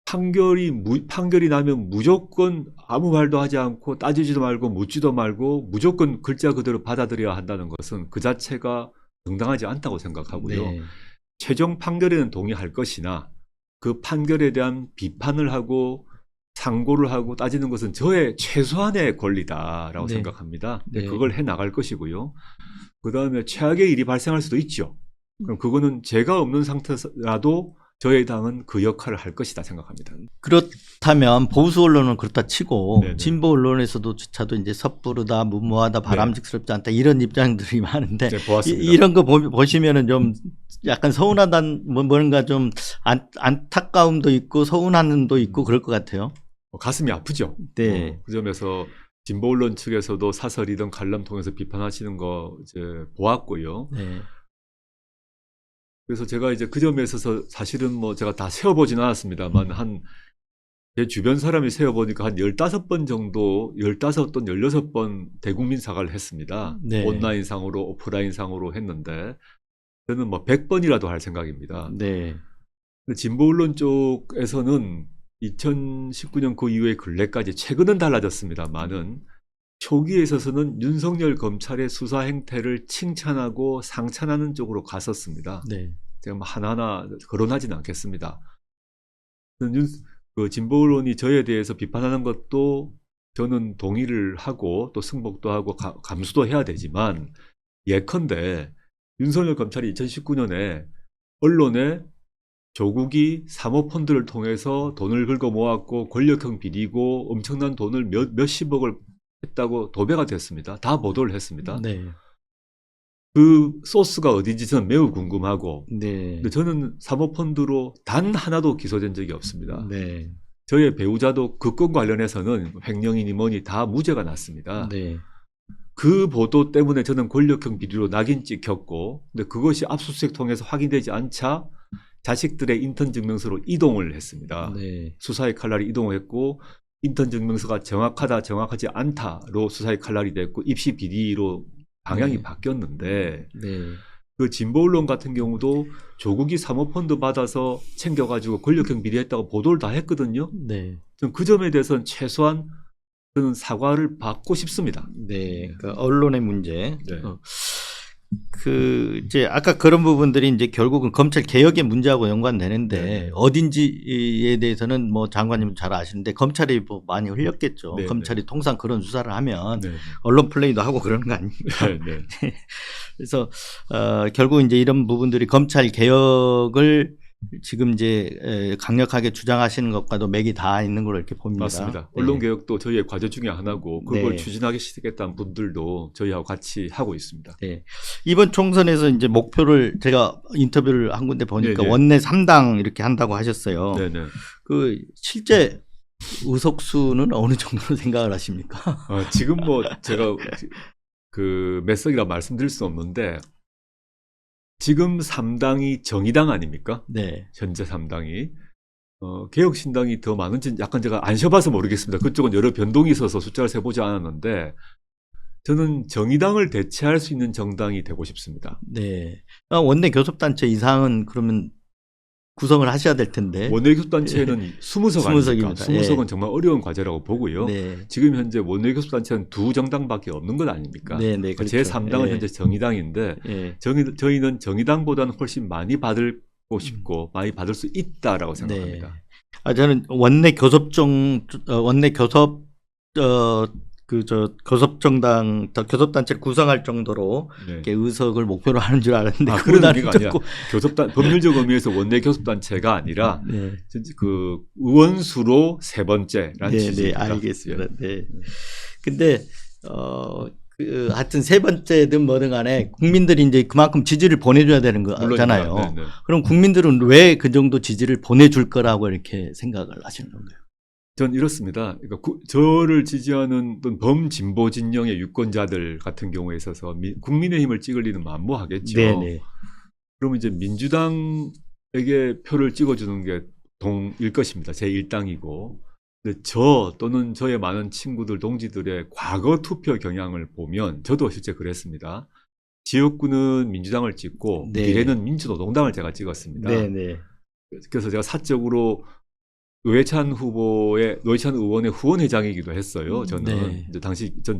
판결이 나면 무조건 아무 말도 하지 않고 따지지도 말고 묻지도 말고 무조건 글자 그대로 받아들여야 한다는 것은 그 자체가 정당하지 않다고 생각하고요. 네. 최종 판결에는 동의할 것이나 그 판결에 대한 비판을 하고 상고를 하고 따지는 것은 저의 최소한의 권리다라고 네. 생각합니다. 네. 그걸 해 나갈 것이고요. 그 다음에 최악의 일이 발생할 수도 있죠. 그럼 그거는 제가 없는 상태라도 저희 당은 그 역할을 할 것이다 생각합니다. 그렇다면 보수 언론은 그렇다 치고 네네. 진보 언론에서도 이제 섣부르다, 무모하다, 바람직스럽지 않다 이런 입장들이 많은데 네, 보았습니다. 이런 거 보시면은 좀 약간 서운하다는 뭔가 좀 안타까움도 있고 서운함도 있고 그럴 것 같아요. 가슴이 아프죠. 네. 그 점에서 진보 언론 측에서도 사설이든 칼럼 통해서 비판하시는 거 이제 보았고요. 네. 그래서 제가 이제 그 점에 있어서 사실은 뭐 제가 다 세어보지는 않았습니다만 제 주변 사람이 세어보니까 한 15번 정도, 15 또는 16번 대국민 사과를 했습니다. 네. 온라인상으로, 오프라인상으로 했는데 저는 뭐 100번이라도 할 생각입니다. 네. 근데 진보 언론 쪽에서는 2019년 그 이후에 근래까지 최근은 달라졌습니다만은 초기에 있어서는 윤석열 검찰의 수사 행태를 칭찬하고 상찬하는 쪽으로 갔었습니다. 네. 제가 뭐 하나하나 거론하지는 않겠습니다. 그 진보 언론이 저에 대해서 비판하는 것도 저는 동의를 하고 또 승복도 하고 감수도 해야 되지만 예컨대 윤석열 검찰이 2019년에 언론에 조국이 사모펀드를 통해서 돈을 긁어 모았고 권력형 비리고 엄청난 돈을 몇십억을 했다고 도배가 됐습니다. 다 보도를 했습니다. 네. 그 소스가 어딘지 저는 매우 궁금하고 네. 근데 저는 사모펀드로 단 하나도 기소된 적이 없습니다. 네. 저의 배우자도 그 건 관련해서는 횡령이니 뭐니 다 무죄가 났습니다. 네. 그 보도 때문에 저는 권력형 비리로 낙인 찍혔고 근데 그것이 압수수색 통해서 확인되지 않자 자식들의 인턴 증명서로 이동을 했습니다. 네. 수사의 칼날이 이동을 했고 인턴 증명서가 정확하다 정확하지 않다로 수사의 칼날이 됐고 입시 비리로 방향이 네. 바뀌었는데 네. 그 진보 언론 같은 경우도 조국이 사모펀드 받아서 챙겨가지고 권력형 비리했다고 보도를 다 했거든요. 네. 전 그 점에 대해서는 최소한 저는 사과를 받고 싶습니다. 네. 그 언론의 문제. 네. 그 이제 아까 그런 부분들이 이제 결국은 검찰 개혁의 문제하고 연관되는데 네. 어딘지에 대해서는 뭐 장관님 잘 아시는데 검찰이 뭐 많이 흘렸겠죠. 네. 검찰이 통상 그런 수사를 하면 네. 언론 플레이도 하고 그러는 거 아닙니까? 네. 그래서 결국 이제 이런 부분들이 검찰 개혁을 지금 이제 강력하게 주장하시는 것과도 맥이 다 있는 걸로 이렇게 봅니다. 맞습니다. 네. 언론 개혁도 저희의 과제 중에 하나고 그걸 네. 추진하시겠다는 분들도 저희하고 같이 하고 있습니다. 네. 이번 총선에서 이제 목표를 제가 인터뷰를 한 군데 보니까 네네. 원내 3당 이렇게 한다고 하셨어요. 네네. 그 실제 의석수는 어느 정도로 생각을 하십니까? 지금 뭐 제가 그 몇 석이라 말씀드릴 수 없는데 지금 3당이 정의당 아닙니까? 네. 현재 3당이. 개혁신당이 더 많은지 약간 제가 안 쉬어봐서 모르겠습니다. 그쪽은 여러 변동이 있어서 숫자를 세보지 않았는데 저는 정의당을 대체할 수 있는 정당이 되고 싶습니다. 네. 원내 교섭단체 이상은 그러면 구성을 하셔야 될 텐데. 원내교섭단체는 20석 아닙니까? 20석입니다. 20석은 예. 정말 어려운 과제라고 보고요. 네. 지금 현재 원내교섭단체는 2정당밖에 없는 것 아닙니까? 네, 네. 그렇죠. 제3당은 예. 현재 정의당인데 예. 저희는 정의당보다는 훨씬 많이 받고 싶고 많이 받을 수 있다라고 생각합니다. 네. 저는 원내 교섭 교섭정당, 교섭단체를 구성할 정도로 네. 이렇게 의석을 목표로 하는 줄 알았는데 그런 그보다는 의미가 아니라 조금 법률적 의미에서 원내 교섭단체가 아니라 네. 그 의원수로 세 번째라는 네, 취지입니다. 알겠습니다. 예. 네. 근데 하여튼 세 번째든 뭐든 간에 국민들이 이제 그만큼 지지를 보내줘야 되는 거잖아요. 네, 네. 그럼 국민들은 왜 그 정도 지지를 보내줄 거라고 이렇게 생각을 하시는 건가요? 전 이렇습니다. 그러니까 저를 지지하는 어떤 범진보 진영의 유권자들 같은 경우에 있어서 국민의힘을 찍을 리는 만무하겠죠. 네네. 그러면 이제 민주당에게 표를 찍어주는 게 동일 것입니다. 제 일당이고. 근데 저 또는 저의 많은 친구들, 동지들의 과거 투표 경향을 보면 저도 실제 그랬습니다. 지역구는 민주당을 찍고 네. 미래는 민주노동당을 제가 찍었습니다. 네네. 그래서 제가 사적으로 노회찬 의원의 후원회장이기도 했어요. 저는 네. 이제 당시 전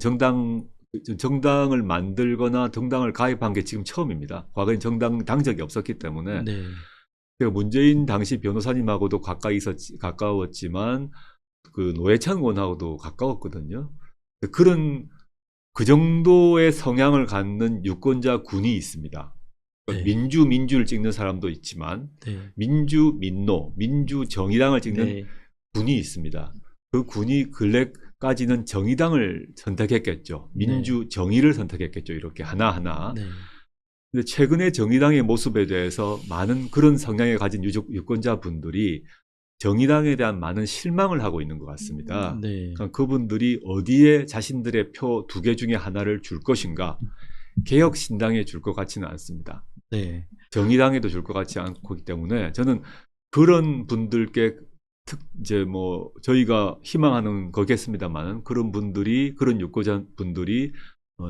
정당을 만들거나 정당을 가입한 게 지금 처음입니다. 과거엔 당적이 없었기 때문에 네. 제가 문재인 당시 변호사님하고도 가까웠지만 그 노회찬 의원하고도 가까웠거든요. 그 정도의 성향을 갖는 유권자 군이 있습니다. 네. 민주를 찍는 사람도 있지만 네. 민주정의당을 찍는 네. 군이 있습니다. 그 군이 근래까지는 정의당을 선택했겠죠. 민주정의를 선택했겠죠. 이렇게 하나하나. 네. 근데 최근에 정의당의 모습에 대해서 많은 그런 성향을 가진 유권자분들이 정의당에 대한 많은 실망을 하고 있는 것 같습니다. 네. 그러니까 그분들이 어디에 자신들의 표 2개 중에 하나를 줄 것인가? 개혁신당에 줄 것 같지는 않습니다. 네. 정의당에도 줄 것 같지 않기 때문에 저는 그런 분들께 이제 뭐 저희가 희망하는 거겠습니다만 그런 유권자 분들이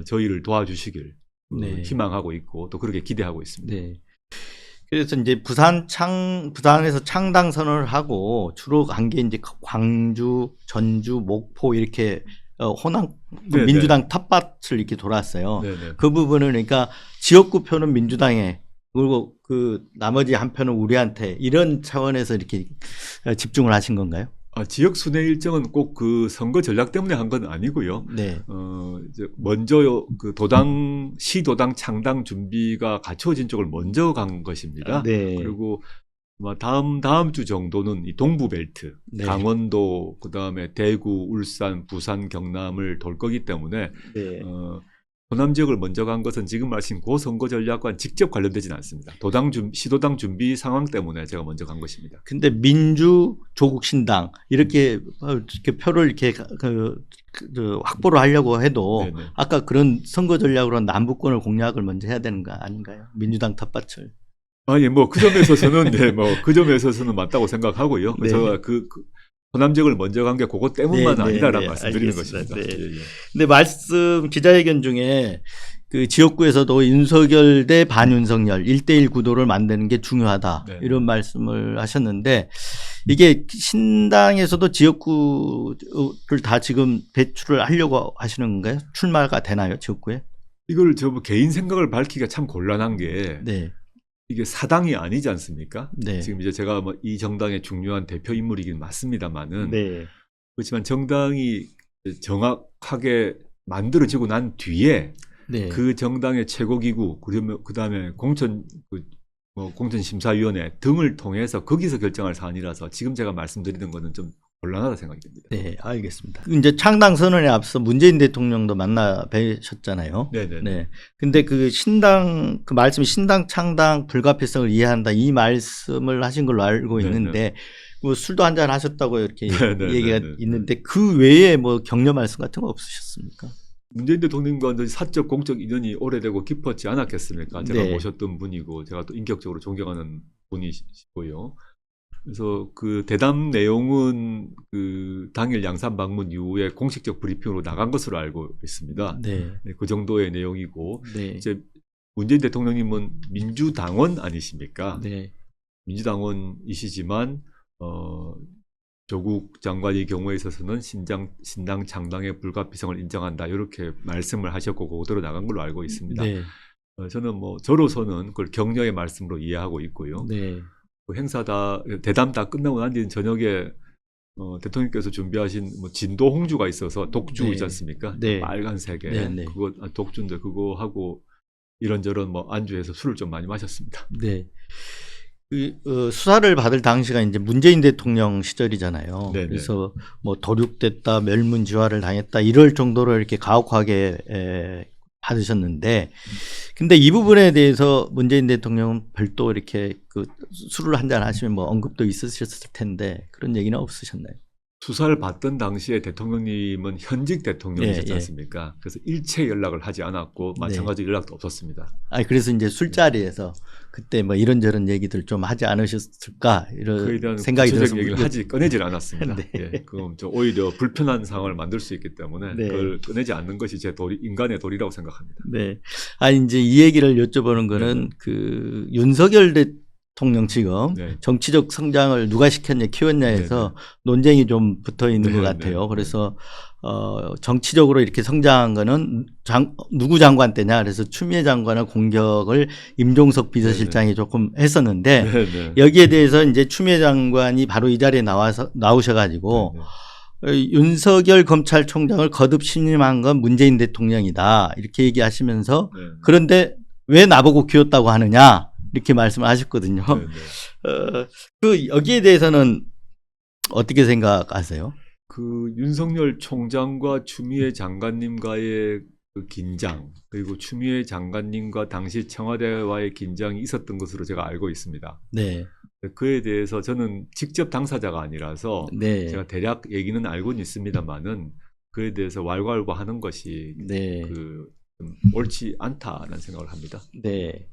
저희를 도와주시길 네. 희망하고 있고 또 그렇게 기대하고 있습니다. 네. 그래서 이제 부산에서 창당 선언을 하고 주로 간 게 이제 광주, 전주, 목포 이렇게 호남 네네. 민주당 텃밭을 이렇게 돌았어요. 네네. 그 부분은 그러니까 지역구 표는 민주당에 그리고 그 나머지 한 표는 우리한테 이런 차원에서 이렇게 집중을 하신 건가요? 지역 순회 일정은 꼭 그 선거 전략 때문에 한 건 아니고요. 네. 이제 먼저 그 시도당 창당 준비가 갖춰진 쪽을 먼저 간 것입니다. 네. 그리고 아마 다음 주 정도는 이 동부 벨트, 네. 강원도, 그다음에 대구, 울산, 부산, 경남을 돌 거기 때문에 네. 호남 지역을 먼저 간 것은 지금 말씀 그 선거 전략과 직접 관련되지는 않습니다. 시도당 준비 상황 때문에 제가 먼저 간 것입니다. 근데 민주, 조국, 신당 이렇게 표를 이렇게 확보를 하려고 해도 네네. 아까 그런 선거 전략으로 남부권을 공략을 먼저 해야 되는 거 아닌가요? 민주당 텃밭을. 예, 뭐 그 점에 있어서는 그 점에 있어서는 맞다고 생각하고요. 네. 제가 호남 지역을 먼저 간 게 그것 때문만 네, 아니다라는 네, 말씀드리는 알겠습니다. 것입니다. 네. 예, 예. 근데 기자회견 중에 그 지역구에서도 윤석열 대 반윤석열 1대1 구도를 만드는 게 중요하다. 네. 이런 말씀을 하셨는데 이게 신당에서도 지역구를 다 지금 배출을 하려고 하시는 건가요? 출마가 되나요, 지역구에? 이걸 개인 생각을 밝히기가 참 곤란한 게 네. 이게 사당이 아니지 않습니까? 네. 지금 이제 제가 뭐 이 정당의 중요한 대표 인물이긴 맞습니다만은 네. 그렇지만 정당이 정확하게 만들어지고 난 뒤에 네. 그 정당의 최고기구 그다음에 공천심사위원회 등을 통해서 거기서 결정할 사안이라서 지금 제가 말씀드리는 것은 좀 곤란하다 생각이 듭니다. 네, 알겠습니다. 이제 창당 선언에 앞서 문재인 대통령도 만나 뵈셨잖아요. 네네. 네. 근데 말씀이 신당 창당 불가피성을 이해한다 이 말씀을 하신 걸로 알고 있는데 뭐 술도 한잔 하셨다고 이렇게 얘기가 있는데 그 외에 뭐 격려 말씀 같은 거 없으셨습니까? 문재인 대통령과 사적 공적 인연이 오래되고 깊었지 않았겠습니까? 제가 네. 모셨던 분이고 제가 또 인격적으로 존경하는 분이시고요. 그래서 그 대담 내용은 그 당일 양산 방문 이후에 공식적 브리핑으로 나간 것으로 알고 있습니다. 네. 네, 그 정도의 내용이고 네. 이제 문재인 대통령님은 민주당원 아니십니까? 네. 민주당원이시지만 조국 장관의 경우에 있어서는 신당 창당의 불가피성을 인정한다 이렇게 말씀을 하셨고 그대로 나간 걸로 알고 있습니다. 네. 저는 저로서는 그걸 격려의 말씀으로 이해하고 있고요. 네. 그 행사 대담 다 끝나고 난 뒤는 저녁에 대통령께서 준비하신 뭐 진도 홍주가 있어서 독주이지 네. 않습니까? 네. 빨간색에 네, 네. 그거 독주인데 그거 하고 이런저런 뭐 안주해서 술을 좀 많이 마셨습니다. 네. 수사를 받을 당시가 이제 문재인 대통령 시절이잖아요. 네네. 그래서 뭐 도륙됐다, 멸문지화를 당했다 이럴 정도로 이렇게 가혹하게 받으셨는데, 근데 이 부분에 대해서 문재인 대통령은 별도 이렇게 그 술을 한잔 하시면 뭐 언급도 있으셨을 텐데 그런 얘기는 없으셨나요? 수사를 받던 당시에 대통령님은 현직 대통령이셨지 예, 예. 않습니까? 그래서 일체 연락을 하지 않았고 마찬가지로 연락도 없었습니다. 아니 그래서 이제 술자리에서 그때 뭐 이런저런 얘기들 좀 하지 않으셨을까 그에 이런 대한 생각이 들어서 구체적인 얘기를 꺼내질 않았습니다. 네. 예, 그건 좀 오히려 불편한 상황을 만들 수 있기 때문에 네. 그걸 꺼내지 않는 것이 제 인간의 도리라고 생각합니다. 네. 아니 이제 이 얘기를 여쭤보는 거는 네네. 그 윤석열 대통령 지금 네. 정치적 성장을 누가 시켰냐 키웠냐에서 논쟁이 좀 붙어 있는 것 네, 같아요. 네, 그래서 정치적으로 이렇게 성장한 거는 누구 장관 때냐 그래서 추미애 장관의 공격을 임종석 비서실장이 조금 했었는데 네, 네. 여기에 대해서 이제 추미애 장관이 바로 이 자리에 나오셔가지고 네, 네. 윤석열 검찰총장을 거듭 신임한 건 문재인 대통령이다 이렇게 얘기하시면서 네, 네. 그런데 왜 나보고 키웠다고 하느냐 이렇게 말씀을 하셨거든요. 네, 네. 그 여기에 대해서는 어떻게 생각하세요? 그 윤석열 총장과 추미애 장관님과의 그 긴장 그리고 추미애 장관님과 당시 청와대와의 긴장이 있었던 것으로 제가 알고 있습니다. 네, 그에 대해서 저는 직접 당사자가 아니라서 네, 제가 대략 얘기는 알고는 있습니다만은 그에 대해서 왈가왈부하는 것이 네, 좀 옳지 않다라는 생각을 합니다. 네.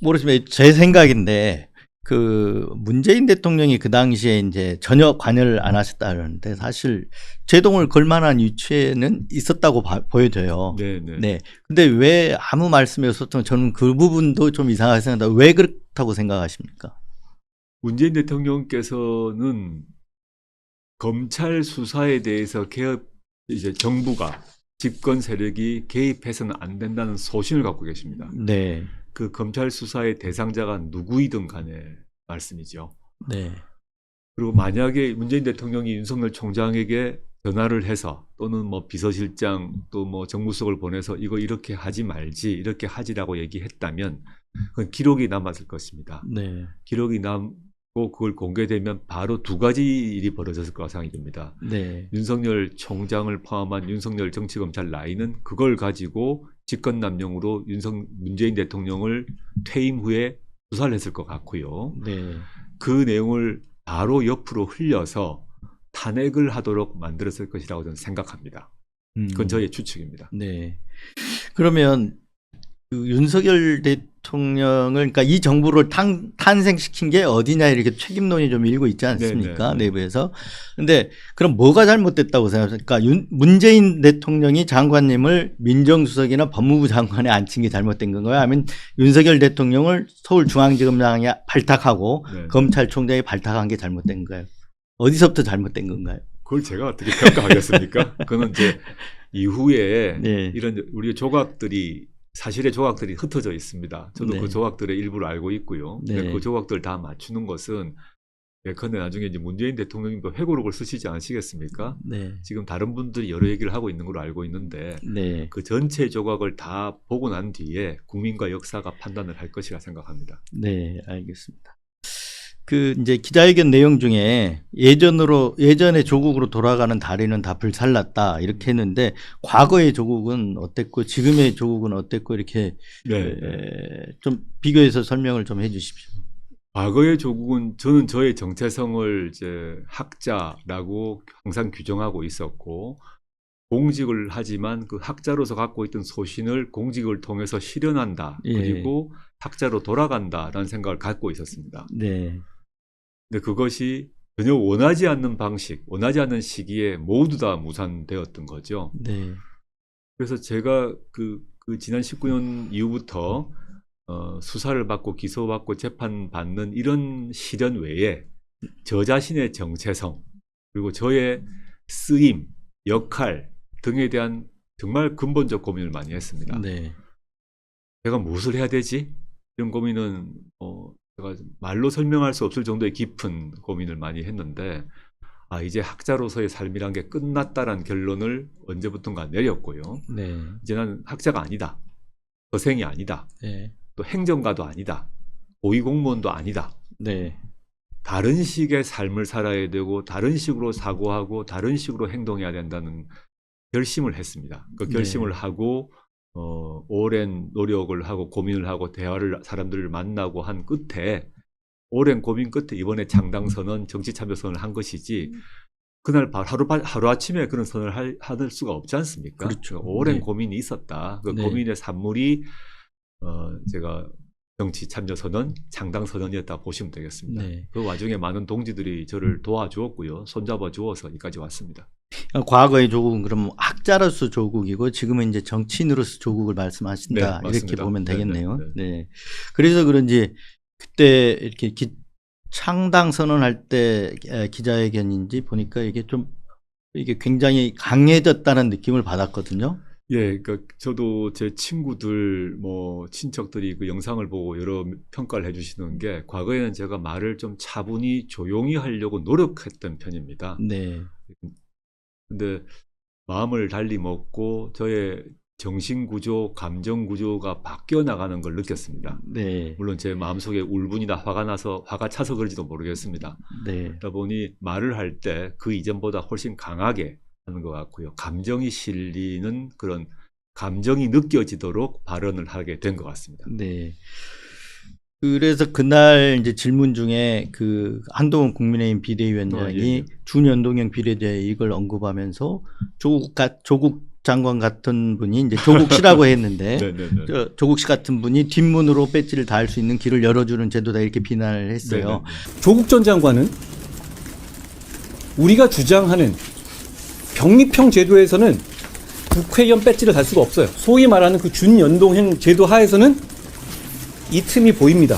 모르지만 제 생각인데 그 문재인 대통령이 그 당시에 이제 전혀 관여를 안 하셨다는데 사실 제동을 걸 만한 위치에는 있었다고 보여져요. 네, 네. 네. 근데 왜 아무 말씀이 없었던 저는 그 부분도 좀 이상하게 생각합니다. 왜 그렇다고 생각하십니까? 문재인 대통령께서는 검찰 수사에 대해서 이제 정부가 집권 세력이 개입해서는 안 된다는 소신을 갖고 계십니다. 네. 그 검찰 수사의 대상자가 누구이든 간에 말씀이죠. 네. 그리고 만약에 문재인 대통령이 윤석열 총장에게 전화를 해서 또는 뭐 비서실장 또 뭐 정무수석을 보내서 이거 이렇게 하지 말지 이렇게 하지라고 얘기했다면 그건 기록이 남았을 것입니다. 네. 기록이 남고 그걸 공개되면 바로 두 가지 일이 벌어졌을 거라 생각이 듭니다. 네. 윤석열 총장을 포함한 윤석열 정치검찰 라인은 그걸 가지고 직권남용으로 문재인 대통령을 퇴임 후에 수사를 했을 것 같고요. 네. 그 내용을 바로 옆으로 흘려서 탄핵을 하도록 만들었을 것이라고 저는 생각합니다. 그건 저의 추측입니다. 네. 그러면 그 윤석열 대통령을 그러니까 이 정부를 탄생시킨 게 어디냐 이렇게 책임론이 좀 일고 있지 않습니까? 네네. 내부에서. 근데 그럼 뭐가 잘못됐다고 생각하십니까? 문재인 대통령이 장관님을 민정수석이나 법무부 장관에 앉힌 게 잘못된 건가요? 아니면 윤석열 대통령을 서울중앙지검장이 발탁하고 네. 검찰총장이 발탁한 게 잘못된 건가요? 어디서부터 잘못된 건가요? 그걸 제가 어떻게 평가하겠습니까? 그거는 이제 이후에 네. 이런 우리 사실의 조각들이 흩어져 있습니다. 저도 네. 그 조각들의 일부를 알고 있고요. 근데 네. 그 조각들을 다 맞추는 것은 예컨대 나중에 이제 문재인 대통령님도 회고록을 쓰시지 않으시겠습니까? 네. 지금 다른 분들이 여러 얘기를 하고 있는 걸로 알고 있는데 네. 그 전체 조각을 다 보고 난 뒤에 국민과 역사가 판단을 할 것이라 생각합니다. 네, 알겠습니다. 그 이제 기자회견 내용 중에 예전의 조국으로 돌아가는 다리는 다 불살랐다 이렇게 했는데 과거의 조국은 어땠고 지금의 조국은 어땠고 이렇게 네. 좀 비교해서 설명을 좀 해주십시오. 과거의 조국은 저는 저의 정체성을 이제 학자라고 항상 규정하고 있었고 공직을 하지만 그 학자로서 갖고 있던 소신을 공직을 통해서 실현한다. 예. 그리고 학자로 돌아간다라는 생각을 갖고 있었습니다. 네, 근데 그것이 전혀 원하지 않는 방식, 원하지 않는 시기에 모두 다 무산되었던 거죠. 네, 그래서 제가 그 지난 19년 이후부터 수사를 받고 기소받고 재판받는 이런 시련 외에 저 자신의 정체성 그리고 저의 쓰임, 역할 등에 대한 정말 근본적 고민을 많이 했습니다. 네, 내가 무엇을 해야 되지? 이런 고민은 제가 말로 설명할 수 없을 정도의 깊은 고민을 많이 했는데, 이제 학자로서의 삶이란 게 끝났다라는 결론을 언제부턴가 내렸고요. 네. 이제 난 학자가 아니다. 거생이 아니다. 네. 또 행정가도 아니다. 고위공무원도 아니다. 네. 다른 식의 삶을 살아야 되고 다른 식으로 사고하고 다른 식으로 행동해야 된다는 결심을 했습니다. 그 결심을 하고 오랜 노력을 하고 고민을 하고 사람들을 만나고 한 끝에, 오랜 고민 끝에 이번에 창당선언, 정치참여선언을 한 것이지, 그날 하루아침에 그런 선언을 할 수가 없지 않습니까? 그렇죠. 오랜 네. 고민이 있었다. 그 네. 고민의 산물이 제가 정치참여선언, 창당선언이었다 보시면 되겠습니다. 네. 그 와중에 많은 동지들이 저를 도와주었고요. 손잡아 주어서 여기까지 왔습니다. 과거의 조국은 그럼 학자로서 조국이고 지금은 이제 정치인으로서 조국을 말씀하신다. 네, 이렇게 맞습니다. 보면 되겠네요. 네, 네. 그래서 그런지 그때 이렇게 창당 선언할 때 기자회견인지 보니까 이게 굉장히 강해졌다는 느낌을 받았거든요. 예, 그러니까 저도 제 친구들, 친척들이 그 영상을 보고 여러 평가를 해주시는 게, 과거에는 제가 말을 좀 차분히 조용히 하려고 노력했던 편입니다. 네. 근데 마음을 달리 먹고 저의 정신 구조, 감정 구조가 바뀌어 나가는 걸 느꼈습니다. 네. 물론 제 마음속에 울분이나 화가 차서 그런지도 모르겠습니다. 네. 그러다 보니 말을 할 때 그 이전보다 훨씬 강하게 하는 것 같고요. 감정이 실리는 그런, 감정이 느껴지도록 발언을 하게 된 것 같습니다. 네. 그래서 그날 이제 질문 중에 그 한동훈 국민의힘 비대위원장이 예. 준연동형 비례대 이걸 언급하면서 조국 장관 같은 분이 이제 조국 씨라고 했는데 네네네. 조국 씨 같은 분이 뒷문으로 배지를 달 수 있는 길을 열어주는 제도다 이렇게 비난을 했어요. 네네. 조국 전 장관은 우리가 주장하는 병립형 제도에서는 국회의원 배지를 달 수가 없어요. 소위 말하는 그 준연동형 제도 하에서는 이 틈이 보입니다.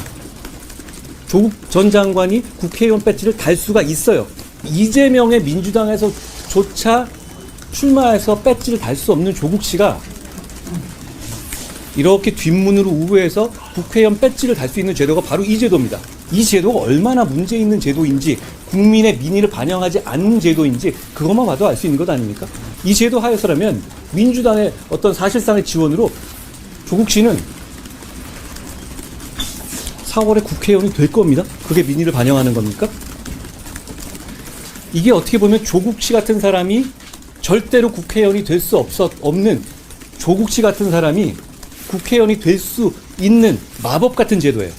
조국 전 장관이 국회의원 배지를 달 수가 있어요. 이재명의 민주당에서조차 출마해서 배지를 달 수 없는 조국 씨가 이렇게 뒷문으로 우회해서 국회의원 배지를 달 수 있는 제도가 바로 이 제도입니다. 이 제도가 얼마나 문제 있는 제도인지, 국민의 민의를 반영하지 않는 제도인지 그것만 봐도 알 수 있는 것 아닙니까? 이 제도 하에서라면 민주당의 어떤 사실상의 지원으로 조국 씨는 4월에 국회의원이 될 겁니다. 그게 민의를 반영하는 겁니까? 이게 어떻게 보면 조국 씨 같은 사람이 절대로 국회의원이 될 수 없는, 조국 씨 같은 사람이 국회의원이 될 수 있는 마법 같은 제도예요.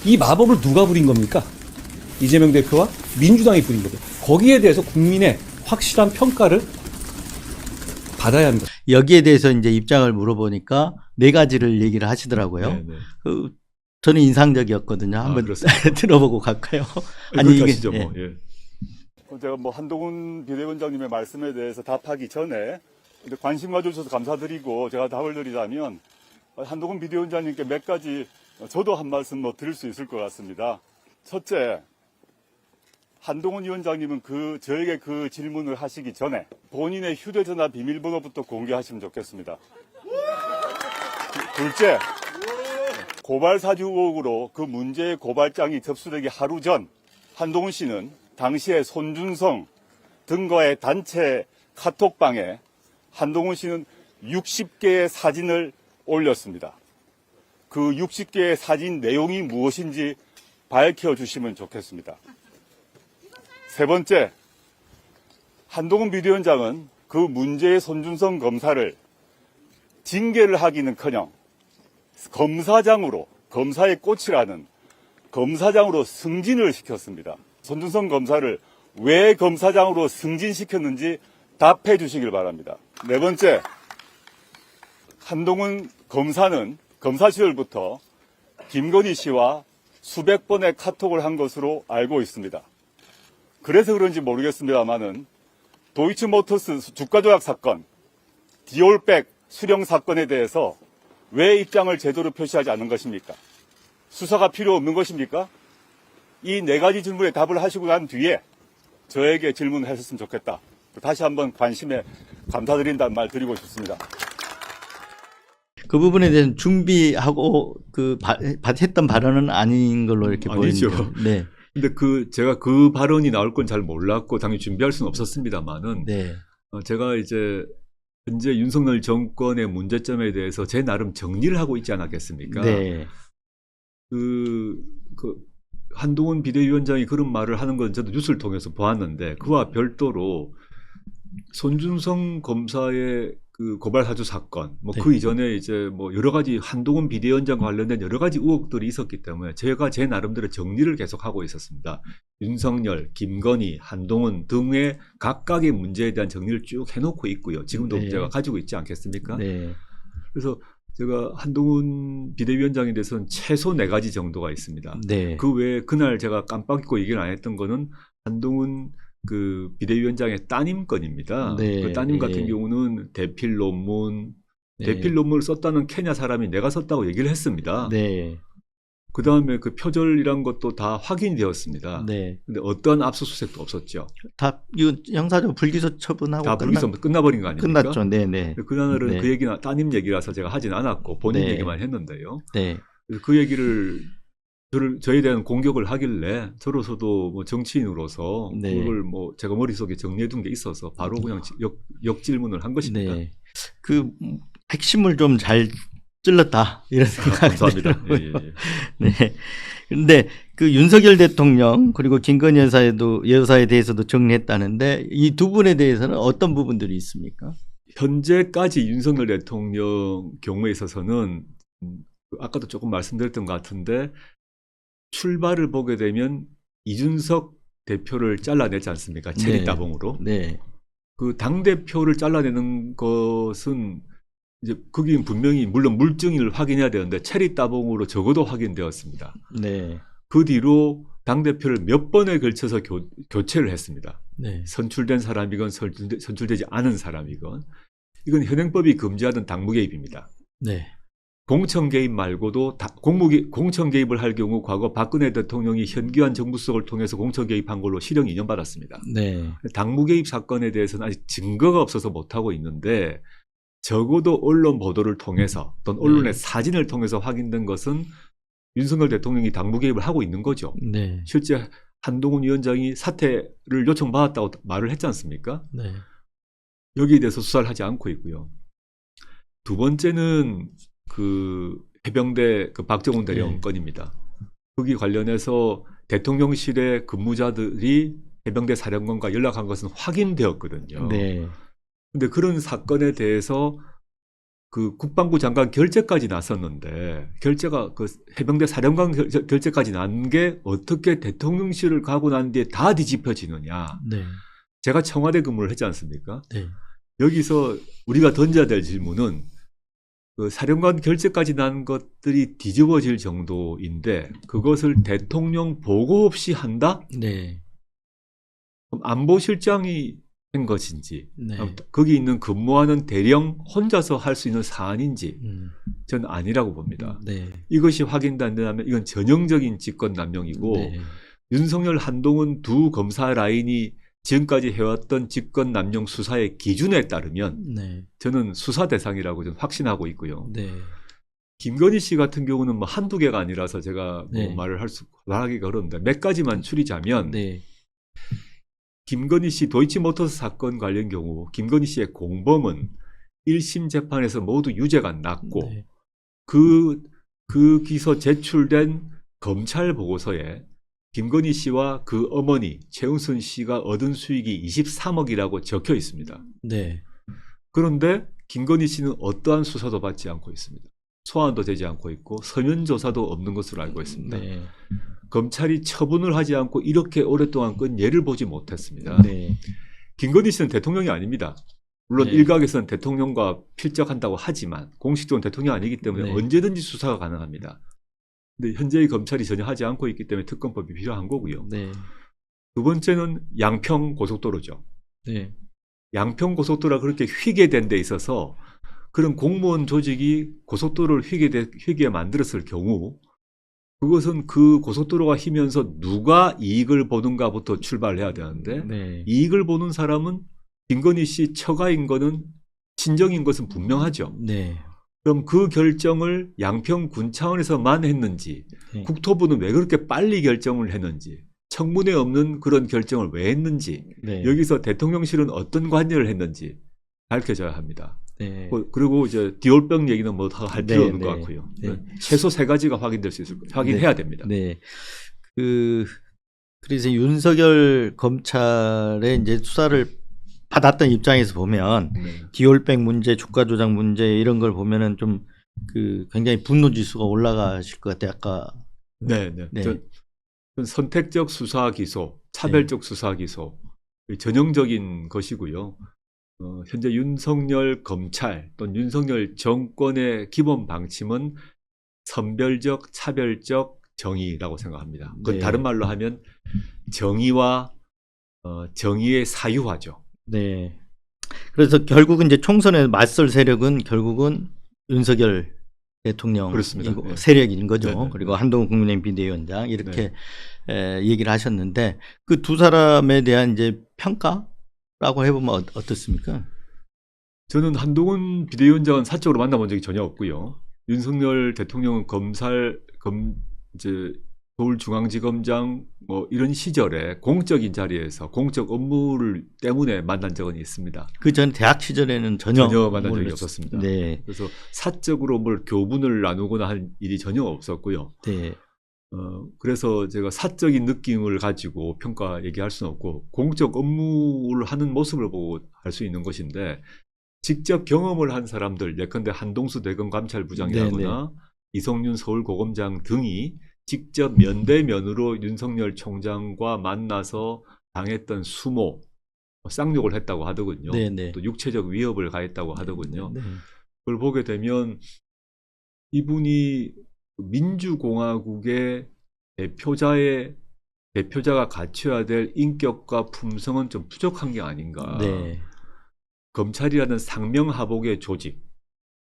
이 마법을 누가 부린 겁니까? 이재명 대표와 민주당이 부린 겁니다. 거기에 대해서 국민의 확실한 평가를 받아야 합니다. 여기에 대해서 이제 입장을 물어보니까 네 가지를 얘기를 하시더라고요. 네네. 저는 인상적이었거든요. 한번 그렇습니까? 들어보고 갈까요? 그렇게 하시죠, 예. 뭐. 예. 제가 한동훈 비대위원장님의 말씀에 대해서 답하기 전에 관심 가져주셔서 감사드리고 제가 답을 드리자면, 한동훈 비대위원장님께 몇 가지 저도 한 말씀 드릴 수 있을 것 같습니다. 첫째, 한동훈 위원장님은 저에게 그 질문을 하시기 전에 본인의 휴대전화 비밀번호부터 공개하시면 좋겠습니다. 둘째, 고발 사주 의혹으로 그 문제의 고발장이 접수되기 하루 전 한동훈 씨는 당시에 손준성 등과의 단체 카톡방에 한동훈 씨는 60개의 사진을 올렸습니다. 그 60개의 사진 내용이 무엇인지 밝혀주시면 좋겠습니다. 세 번째, 한동훈 비대위원장은 그 문제의 손준성 검사를 징계를 하기는커녕 검사의 꽃이라는 검사장으로 승진을 시켰습니다. 손준성 검사를 왜 검사장으로 승진시켰는지 답해 주시길 바랍니다. 네 번째, 한동훈 검사는 검사 시절부터 김건희 씨와 수백 번의 카톡을 한 것으로 알고 있습니다. 그래서 그런지 모르겠습니다만은 도이치모터스 주가 조작 사건, 디올백 수령 사건에 대해서 왜 입장을 제대로 표시하지 않는 것입니까? 수사가 필요 없는 것입니까? 이 네 가지 질문에 답을 하시고 난 뒤에 저에게 질문을 하셨으면 좋겠다. 다시 한번 관심에 감사드린다는 말 드리고 싶습니다. 그 부분에 대해서 준비하고 했던 발언은 아닌 걸로 이렇게 아니죠. 보이는데. 네. 근데 제가 그 발언이 나올 건 잘 몰랐고 당연히 준비할 수는 없었습니다만은 네. 제가 이제 현재 윤석열 정권의 문제점에 대해서 제 나름 정리를 하고 있지 않았겠습니까? 네. 그 한동훈 비대위원장이 그런 말을 하는 건 저도 뉴스를 통해서 보았는데 그와 별도로 손준성 검사의 그 고발 사주 사건, 뭐 네. 그 이전에 이제 뭐 여러 가지 한동훈 비대위원장 관련된 여러 가지 의혹들이 있었기 때문에 제가 제 나름대로 정리를 계속 하고 있었습니다. 윤석열, 김건희, 한동훈 등의 각각의 문제에 대한 정리를 쭉 해놓고 있고요. 지금도 네. 제가 가지고 있지 않겠습니까? 네. 그래서 제가 한동훈 비대위원장에 대해서는 최소 4가지 정도가 있습니다. 네. 그 외에 그날 제가 깜빡 잊고 얘기를 안 했던 거는 한동훈 그 비대위원장의 따님 건입니다. 네. 그 따님 같은 예. 경우는 대필 논문을 썼다는 케냐 사람이 내가 썼다고 얘기를 했습니다. 네. 그 다음에 그 표절이란 것도 다 확인이 되었습니다. 네. 근데 어떠한 압수수색도 없었죠. 다 이거 형사적 불기소 처분하고 다 불기소 끝나버린 거 아닙니까? 끝났죠. 네, 네. 그날은 네. 그 얘기나 따님 얘기라서 제가 하진 않았고 본인 네. 얘기만 했는데요. 네. 그래서 그 얘기를 저에 대한 공격을 하길래 저로서도 뭐 정치인으로서 네. 그걸 뭐 제가 머릿속에 정리해둔 게 있어서 바로 그냥 역질문을 한 것입니다. 네. 그 핵심을 좀 잘 찔렀다 이런 생각이 감사합니다. 들어요. 예, 예, 예. 네. 근데 그 윤석열 대통령 그리고 김건희 여사에 대해서도 정리했다는데 이 두 분에 대해서는 어떤 부분들이 있습니까? 현재까지 윤석열 대통령 경우에 있어서는 아까도 조금 말씀드렸던 것 같은데 출발을 보게 되면 이준석 대표를 잘라내지 않습니까? 체리 네. 따봉으로. 네. 그 당대표를 잘라내는 것은 이제 거기는 분명히 물론 물증을 확인해야 되는데 체리 따봉으로 적어도 확인되었습니다. 네. 그 뒤로 당대표를 몇 번에 걸쳐서 교체를 했습니다. 네. 선출된 사람이건 선출되지 않은 사람이건 이건 현행법이 금지하던 당무 개입입니다. 네. 공천 개입 말고도 공천 개입을 할 경우 과거 박근혜 대통령이 현기환 정부수석을 통해서 공천 개입한 걸로 실형 2년 받았습니다. 네. 당무 개입 사건에 대해서는 아직 증거가 없어서 못하고 있는데 적어도 언론 보도를 통해서 또는 언론의 사진을 통해서 확인된 것은 윤석열 대통령이 당무 개입을 하고 있는 거죠. 네. 실제 한동훈 위원장이 사퇴를 요청받았다고 말을 했지 않습니까? 네. 여기에 대해서 수사를 하지 않고 있고요. 두 번째는 그 해병대 그 박정훈 대령 네. 건입니다. 거기 관련해서 대통령실의 근무자들이 해병대 사령관과 연락한 것은 확인되었거든요. 네. 근데 그런 사건에 대해서 그 국방부 장관 결재까지 났었는데 결재가 그 해병대 사령관 결재까지 난 게 어떻게 대통령실을 가고 난 뒤에 다 뒤집혀지느냐. 네. 제가 청와대 근무를 했지 않습니까? 네. 여기서 우리가 던져야 될 질문은 그 사령관 결재까지 난 것들이 뒤집어질 정도인데 그것을 대통령 보고 없이 한다? 네. 그럼 안보실장이 한 것인지 네. 거기 있는 근무하는 대령 혼자서 할 수 있는 사안인지 저는 아니라고 봅니다. 네. 이것이 확인도 안 된다면 이건 전형적인 직권 남용이고 네. 윤석열 한동훈 두 검사 라인이 지금까지 해왔던 직권 남용 수사의 기준에 따르면 네. 저는 수사 대상이라고 저는 확신하고 있고요. 네. 김건희 씨 같은 경우는 뭐 한두 개가 아니라서 제가 네. 뭐 말하기가 어려운데 몇 가지만 추리자면 네. 김건희 씨 도이치모터스 사건 관련 경우 김건희 씨의 공범은 1심 재판에서 모두 유죄가 났고 네. 그 기소 제출된 검찰 보고서에 김건희 씨와 그 어머니 최은순 씨가 얻은 수익이 23억이라고 적혀 있습니다. 네. 그런데 김건희 씨는 어떠한 수사도 받지 않고 있습니다. 소환도 되지 않고 있고 서면 조사도 없는 것으로 알고 있습니다. 네. 검찰이 처분을 하지 않고 이렇게 오랫동안 끈 예를 보지 못했습니다. 네. 김건희 씨는 대통령이 아닙니다. 물론 네. 일각에서는 대통령과 필적한다고 하지만 공식적으로 대통령이 아니기 때문에 네. 언제든지 수사가 가능합니다. 근데 현재의 검찰이 전혀 하지 않고 있기 때문에 특검법이 필요한 거고요. 네. 두 번째는 양평 고속도로죠. 네. 양평 고속도로가 그렇게 휘게 된 데 있어서 그런 공무원 조직이 고속도로를 휘게 만들었을 경우 그것은 그 고속도로가 휘면서 누가 이익을 보는가부터 출발해야 되는데 네. 이익을 보는 사람은 김건희 씨 처가인 거는 친정인 것은 분명하죠. 네. 그럼 그 결정을 양평군 차원에서만 했는지, 네. 국토부는 왜 그렇게 빨리 결정을 했는지, 청문회 없는 그런 결정을 왜 했는지, 네. 여기서 대통령실은 어떤 관여를 했는지 밝혀져야 합니다. 네. 그리고 이제 디올병 얘기는 뭐 할 필요 네, 없는 네. 것 같고요. 네. 최소 3가지가 확인될 수 있을 거예요. 확인해야 됩니다. 네. 그래서 윤석열 검찰의 이제 수사를 받았던 입장에서 보면 네. 디올백 문제, 주가 조작 문제 이런 걸 보면은 좀 굉장히 분노 지수가 올라가실 것 같아요. 아까 네, 네. 전 선택적 수사 기소, 차별적 수사 기소 전형적인 것이고요. 현재 윤석열 검찰 또는 윤석열 정권의 기본 방침은 선별적, 차별적 정의라고 생각합니다. 그 네. 다른 말로 하면 정의와 정의의 사유화죠. 네. 그래서 결국은 이제 총선에 맞설 세력은 결국은 윤석열 대통령 그렇습니다. 네. 세력인 거죠. 네, 네. 그리고 한동훈 국민의힘 비대위원장 이렇게 얘기를 하셨는데 그 두 사람에 대한 이제 평가라고 해보면 어떻습니까? 저는 한동훈 비대위원장은 사적으로 만나본 적이 전혀 없고요. 윤석열 대통령은 이제 서울중앙지검장 뭐 이런 시절에 공적인 자리에서 공적 업무를 때문에 만난 적은 있습니다. 그 전 대학 시절에는 전혀 만난 적이 몰랐- 없었습니다. 네, 그래서 사적으로 뭘 교분을 나누거나 할 일이 전혀 없었고요. 네, 그래서 제가 사적인 느낌을 가지고 평가 얘기할 수는 없고 공적 업무를 하는 모습을 보고 할 수 있는 것인데 직접 경험을 한 사람들, 예컨대 한동수 대검감찰부장이라거나 이성윤 서울고검장 등이 직접 면대면으로 윤석열 총장과 만나서 당했던 수모, 쌍욕을 했다고 하더군요. 네, 네. 또 육체적 위협을 가했다고 하더군요. 네, 그걸 보게 되면 이분이 민주공화국의 대표자가 갖춰야 될 인격과 품성은 좀 부족한 게 아닌가. 네, 검찰이라는 상명하복의 조직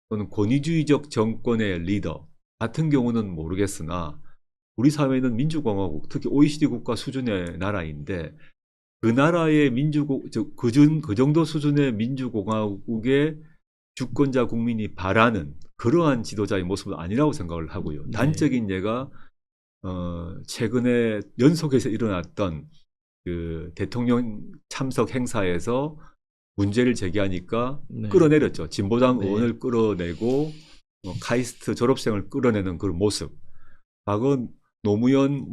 또는 권위주의적 정권의 리더 같은 경우는 모르겠으나 우리 사회는 민주공화국, 특히 OECD 국가 수준의 나라인데 그 나라의 그 정도 수준의 민주공화국의 주권자 국민이 바라는 그러한 지도자의 모습은 아니라고 생각을 하고요. 네. 단적인 예가 최근에 연속해서 일어났던 그 대통령 참석 행사에서 문제를 제기하니까 네. 끌어내렸죠. 진보당 네. 의원을 끌어내고 카이스트 졸업생을 끌어내는 그런 모습. 과거 노무현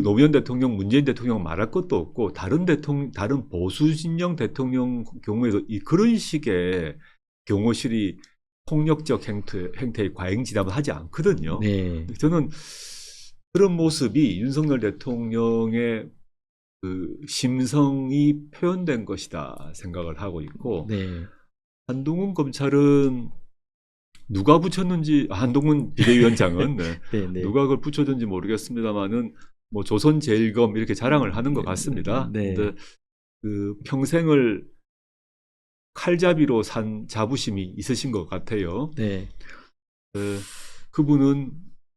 노무현 대통령, 문재인 대통령 말할 것도 없고 다른 보수 진영 대통령 경우에도 그런 식의 경호실이 폭력적 행태에 과잉지담을 하지 않거든요. 네, 저는 그런 모습이 윤석열 대통령의 그 심성이 표현된 것이다 생각을 하고 있고 네, 한동훈 검찰은 누가 붙였는지 한동훈 비대위원장은 네, 네. 누가 그걸 붙여줬는지 모르겠습니다만은 뭐 조선제일검 이렇게 자랑을 하는 것 같습니다. 네. 근데 그 평생을 칼잡이로 산 자부심이 있으신 것 같아요. 네, 그분은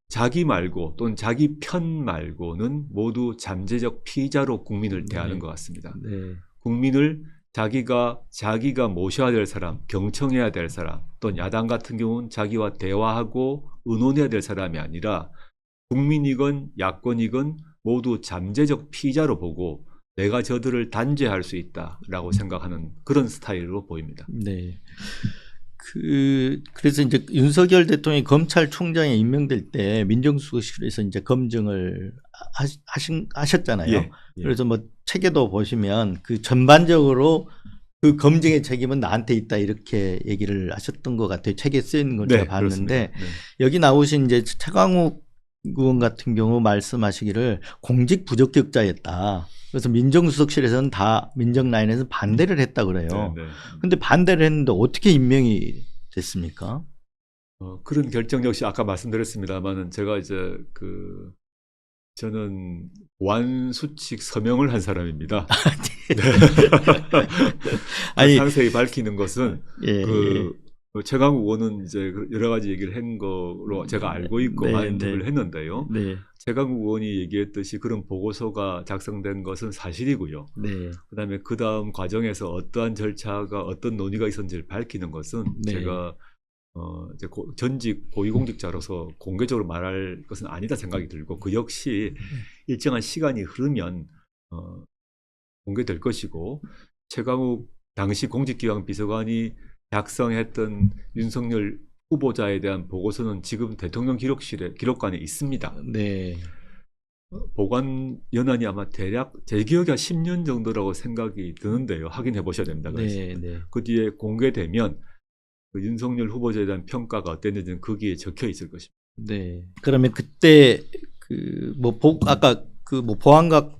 자기 말고 또는 자기 편 말고는 모두 잠재적 피의자로 국민을 대하는 네. 것 같습니다. 네, 국민을 자기가 모셔야 될 사람, 경청해야 될 사람, 또는 야당 같은 경우는 자기와 대화하고 의논해야 될 사람이 아니라 국민이건 야권이건 모두 잠재적 피의자로 보고 내가 저들을 단죄할 수 있다라고 생각하는 그런 스타일로 보입니다. 네. 그래서 이제 윤석열 대통령이 검찰총장에 임명될 때 민정수석실에서 이제 검증을 하셨잖아요. 예. 그래서 뭐 책에도 보시면 그 전반적으로 그 검증의 책임은 나한테 있다 이렇게 얘기를 하셨던 것 같아요. 책에 쓰인 걸 제가 봤는데 그렇습니다. 네. 여기 나오신 이제 최강욱 의원 같은 경우 말씀하시기를 공직 부적격자였다. 그래서 민정수석실에서는 다 민정 라인에서 반대를 했다 그래요. 네, 네. 근데 반대를 했는데 어떻게 임명이 됐습니까? 그런 결정 역시 아까 말씀드렸습니다만은 제가 이제 저는 보안수칙 서명을 한 사람입니다. 아니, 상세히 밝히는 것은 예, 최강욱 의원은 이제 여러 가지 얘기를 한 거로 제가 알고 있고 네, 많은 네. 인터뷰를 했는데요. 네, 최강욱 의원이 얘기했듯이 그런 보고서가 작성된 것은 사실이고요. 네, 그다음에 그 다음 과정에서 어떠한 절차가 어떤 논의가 있었는지를 밝히는 것은 네. 제가 이제 전직 고위공직자로서 공개적으로 말할 것은 아니다 생각이 들고 그 역시 일정한 시간이 흐르면 공개될 것이고 최강욱 당시 공직기강 비서관이 작성했던 윤석열 후보자에 대한 보고서는 지금 대통령 기록관에 있습니다. 네. 보관 연한이 아마 대략 제 기억에 한 10년 정도라고 생각이 드는데요. 확인해 보셔야 됩니다. 그래서 네, 네. 그 뒤에 공개되면 그 윤석열 후보자에 대한 평가가 어땠는지는 거기에 적혀 있을 것입니다. 네. 그러면 그때 아까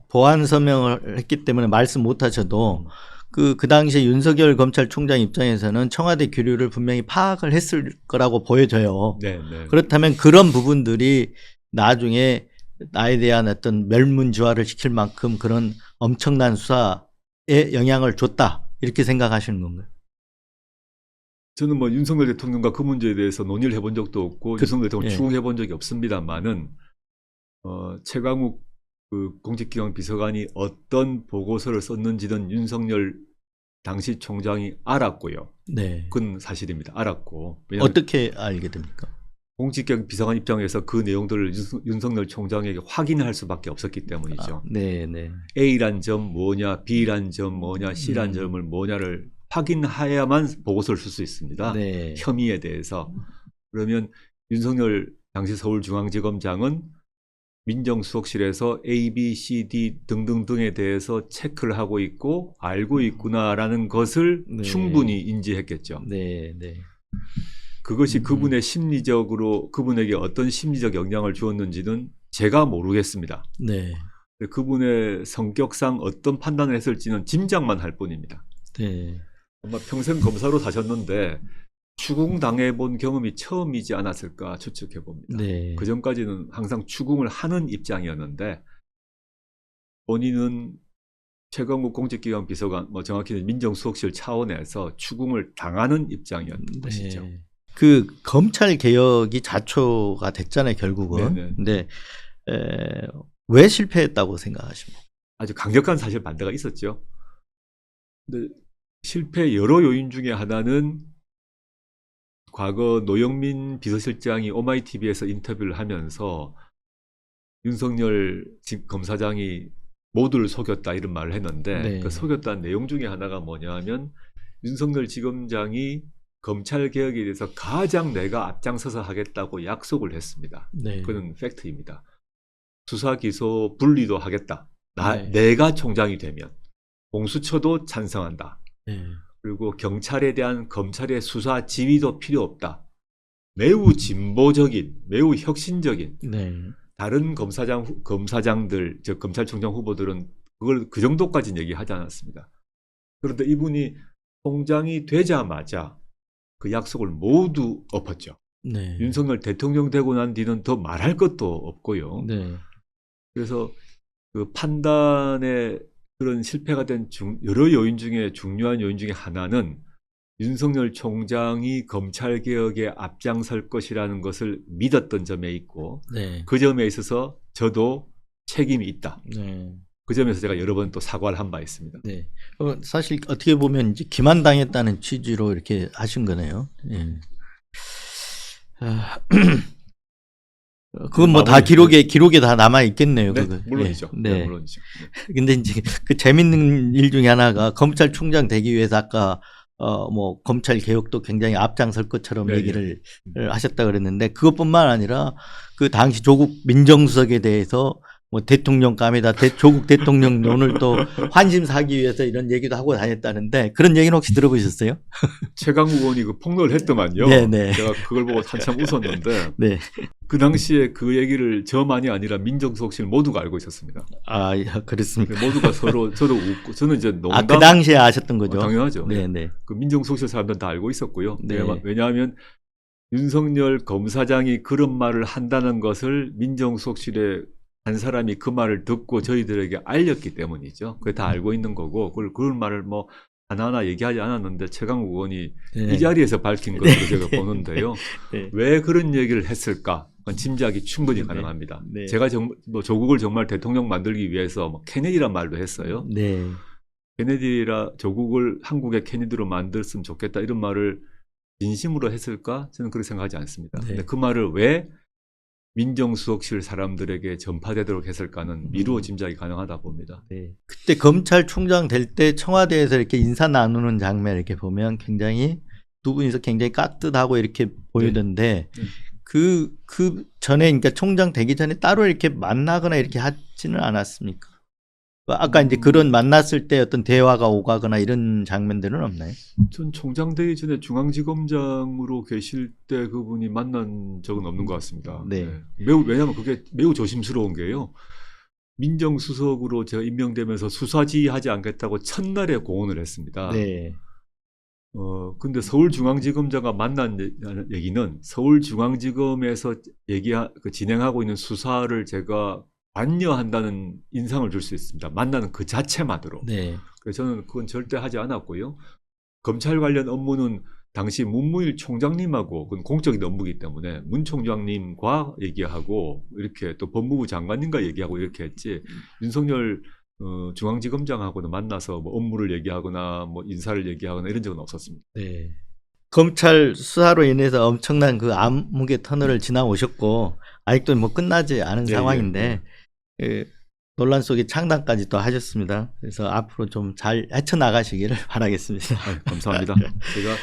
보안 서명을 했기 때문에 말씀 못 하셔도 그 당시에 윤석열 검찰총장 입장에서는 청와대 규류를 분명히 파악을 했을 거라고 보여져요. 네, 네. 그렇다면 그런 부분들이 나중에 나에 대한 어떤 멸문지화를 시킬 만큼 그런 엄청난 수사에 영향을 줬다. 이렇게 생각하시는 건가요? 저는 뭐 윤석열 대통령과 그 문제에 대해서 논의를 해본 적도 없고 윤석열 대통령 예. 추궁해 본 적이 없습니다만은 최강욱 그 공직기강 비서관이 어떤 보고서를 썼는지는 윤석열 당시 총장이 알았고요. 네. 그건 사실입니다. 알았고. 왜냐하면 어떻게 알게 됩니까? 공직기강 비서관 입장에서 그 내용들을 윤석열 총장에게 확인할 수밖에 없었기 때문이죠. 네, 네. A란 점 뭐냐, B란 점 뭐냐, C란 점을 뭐냐를 확인해야만 보고서를 쓸 수 있습니다. 네. 혐의에 대해서. 그러면 윤석열 당시 서울중앙지검장은 민정수석실에서 A, B, C, D 등등등에 대해서 체크를 하고 있고 알고 있구나라는 것을 네. 충분히 인지했겠죠. 네, 네. 그것이 그분의 심리적으로 그분에게 어떤 심리적 영향을 주었는지는 제가 모르겠습니다. 네. 그분의 성격상 어떤 판단을 했을지는 짐작만 할 뿐입니다. 네. 아마 평생 검사로 사셨는데 추궁당해 본 경험이 처음이지 않았을까 추측해 봅니다. 네. 그 전까지는 항상 추궁을 하는 입장이었는데 본인은 최강욱 공직기강 비서관, 정확히는 민정수석실 차원에서 추궁을 당하는 입장이었던 것이죠. 네. 그 검찰 개혁이 자초가 됐잖아요, 결국은. 네네. 근데 왜 실패했다고 생각하십니까? 아주 강력한 사실 반대가 있었죠. 근데 실패 여러 요인 중에 하나는 과거 노영민 비서실장이 오마이TV에서 인터뷰를 하면서 윤석열 검사장이 모두를 속였다 이런 말을 했는데 네. 그 속였다는 내용 중에 하나가 뭐냐 하면 윤석열 지검장이 검찰개혁에 대해서 가장 내가 앞장서서 하겠다고 약속을 했습니다. 네. 그건 팩트입니다. 수사 기소 분리도 하겠다. 네. 내가 총장이 되면 공수처도 찬성한다. 네. 그리고 경찰에 대한 검찰의 수사 지휘도 필요 없다. 매우 진보적인, 매우 혁신적인 네. 다른 검사장들, 즉 검찰총장 후보들은 그걸 그 정도까지는 얘기하지 않았습니다. 그런데 이분이 총장이 되자마자 그 약속을 모두 엎었죠. 네. 윤석열 대통령 되고 난 뒤는 더 말할 것도 없고요. 네. 그래서 그 판단에 그런 실패가 된 여러 요인 중에 중요한 요인 중에 하나는 윤석열 총장이 검찰개혁에 앞장설 것이라는 것을 믿었던 점에 있고 네. 그 점에 있어서 저도 책임이 있다. 네. 그 점에서 제가 여러 번 또 사과를 한 바 있습니다. 네. 사실 어떻게 보면 이제 기만당했다는 취지로 이렇게 하신 거네요. 예. 그건 뭐 다 기록에 다 남아 있겠네요. 네, 그거. 물론이죠. 예. 네. 네, 물론이죠. 네. 근데 이제 그 재밌는 일 중에 하나가 검찰총장 되기 위해서 아까 뭐 검찰 개혁도 굉장히 앞장설 것처럼 네, 얘기를 하셨다 그랬는데 그것뿐만 아니라 그 당시 조국 민정수석에 대해서 뭐 대통령감이다, 조국 대통령론을 또 환심사기 위해서 이런 얘기도 하고 다녔다는데 그런 얘기는 혹시 들어보셨어요? 최강욱 의원이 그 폭로를 했더만요. 네네. 제가 그걸 보고 한참 웃었는데 네. 그 당시에 그 얘기를 저만이 아니라 민정수석실 모두가 알고 있었습니다. 아, 그렇습니까? 모두가 저도 웃고 저는 이제 농담. 그 당시에 아셨던 거죠? 당연하죠. 네네. 그 민정수석실 사람들은 다 알고 있었고요. 네. 왜냐하면 윤석열 검사장이 그런 말을 한다는 것을 민정수석실에 한 사람이 그 말을 듣고 저희들에게 알렸기 때문이죠. 그게 다 알고 있는 거고 그런 말을 뭐 하나하나 얘기하지 않았는데 최강욱 의원이 네. 이 자리에서 밝힌 것으로 제가 보는데요. 네. 왜 그런 얘기를 했을까? 그건 짐작이 충분히 네. 가능합니다. 네. 제가 뭐 조국을 정말 대통령 만들기 위해서 뭐 케네디란 말도 했어요. 네. 조국을 한국의 케네디로 만들었으면 좋겠다 이런 말을 진심으로 했을까? 저는 그렇게 생각하지 않습니다. 네. 근데 그 말을 왜 민정수석실 사람들에게 전파되도록 했을까는 미루어 짐작이 가능하다 봅니다. 네. 그때 검찰총장 될 때 청와대에서 이렇게 인사 나누는 장면 이렇게 보면 굉장히 두 분이서 굉장히 깍듯하고 이렇게 보이던데 네. 그 전에 그러니까 총장 되기 전에 따로 이렇게 만나거나 이렇게 하지는 않았습니까? 아까 이제 그런 만났을 때 어떤 대화가 오가거나 이런 장면들은 없나요? 전 총장 되기 전에 중앙지검장으로 계실 때 그분이 만난 적은 없는 것 같습니다. 네. 왜냐하면 그게 매우 조심스러운 게요. 민정수석으로 제가 임명되면서 수사지휘하지 않겠다고 첫날에 공언을 했습니다. 네. 근데 서울중앙지검장과 만난 얘기는 서울중앙지검에서 진행하고 있는 수사를 제가 관여한다는 인상을 줄 수 있습니다. 만나는 그 자체만으로. 네. 그래서 저는 그건 절대 하지 않았고요. 검찰 관련 업무는 당시 문무일 총장님하고 그건 공적인 업무이기 때문에 문 총장님과 얘기하고 이렇게 또 법무부 장관님과 얘기하고 이렇게 했지 윤석열 중앙지검장하고는 만나서 뭐 업무를 얘기하거나 뭐 인사를 얘기하거나 이런 적은 없었습니다. 네. 검찰 수사로 인해서 엄청난 그 암흑의 터널을 지나오셨고 아직도 뭐 끝나지 않은 네, 상황인데 그 논란 속에 창당까지 또 하셨습니다. 그래서 앞으로 좀 잘 헤쳐나가시기를 바라겠습니다. 감사합니다. 제가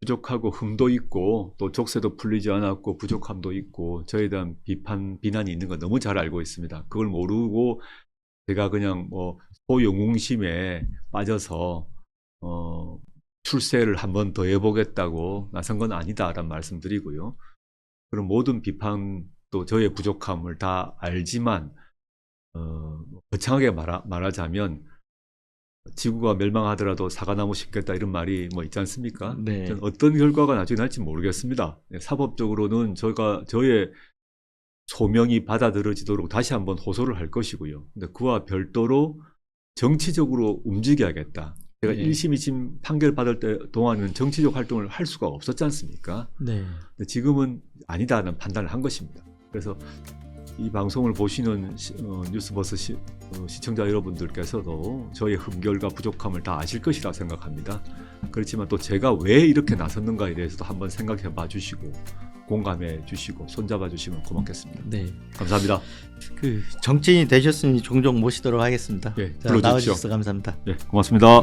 부족하고 흠도 있고 또 족쇄도 풀리지 않았고 부족함도 있고 저에 대한 비난이 있는 건 너무 잘 알고 있습니다. 그걸 모르고 제가 그냥 뭐 소영웅심에 빠져서 출세를 한 번 더 해보겠다고 나선 건 아니다라는 말씀드리고요. 그런 모든 비판도 저의 부족함을 다 알지만 거창하게 말하자면 지구가 멸망하더라도 사과나무 심겠다 이런 말이 뭐 있지 않습니까? 네. 저는 어떤 결과가 나중에 날지 모르겠습니다. 사법적으로는 저의 소명이 받아들여지도록 다시 한번 호소를 할 것이고요. 근데 그와 별도로 정치적으로 움직여야겠다. 제가 네. 1심, 2심 판결 받을 때 동안은 정치적 활동을 할 수가 없었지 않습니까? 네. 근데 지금은 아니다는 판단을 한 것입니다. 그래서 이 방송을 보시는 뉴스버스 시청자 여러분들께서도 저의 흠결과 부족함을 다 아실 것이라 생각합니다. 그렇지만 또 제가 왜 이렇게 나섰는가에 대해서도 한번 생각해 봐 주시고 공감해 주시고 손잡아 주시면 고맙겠습니다. 네. 감사합니다. 그 정치인이 되셨으니 종종 모시도록 하겠습니다. 예, 자, 불러주십시오. 나와주셔서 감사합니다. 네, 고맙습니다.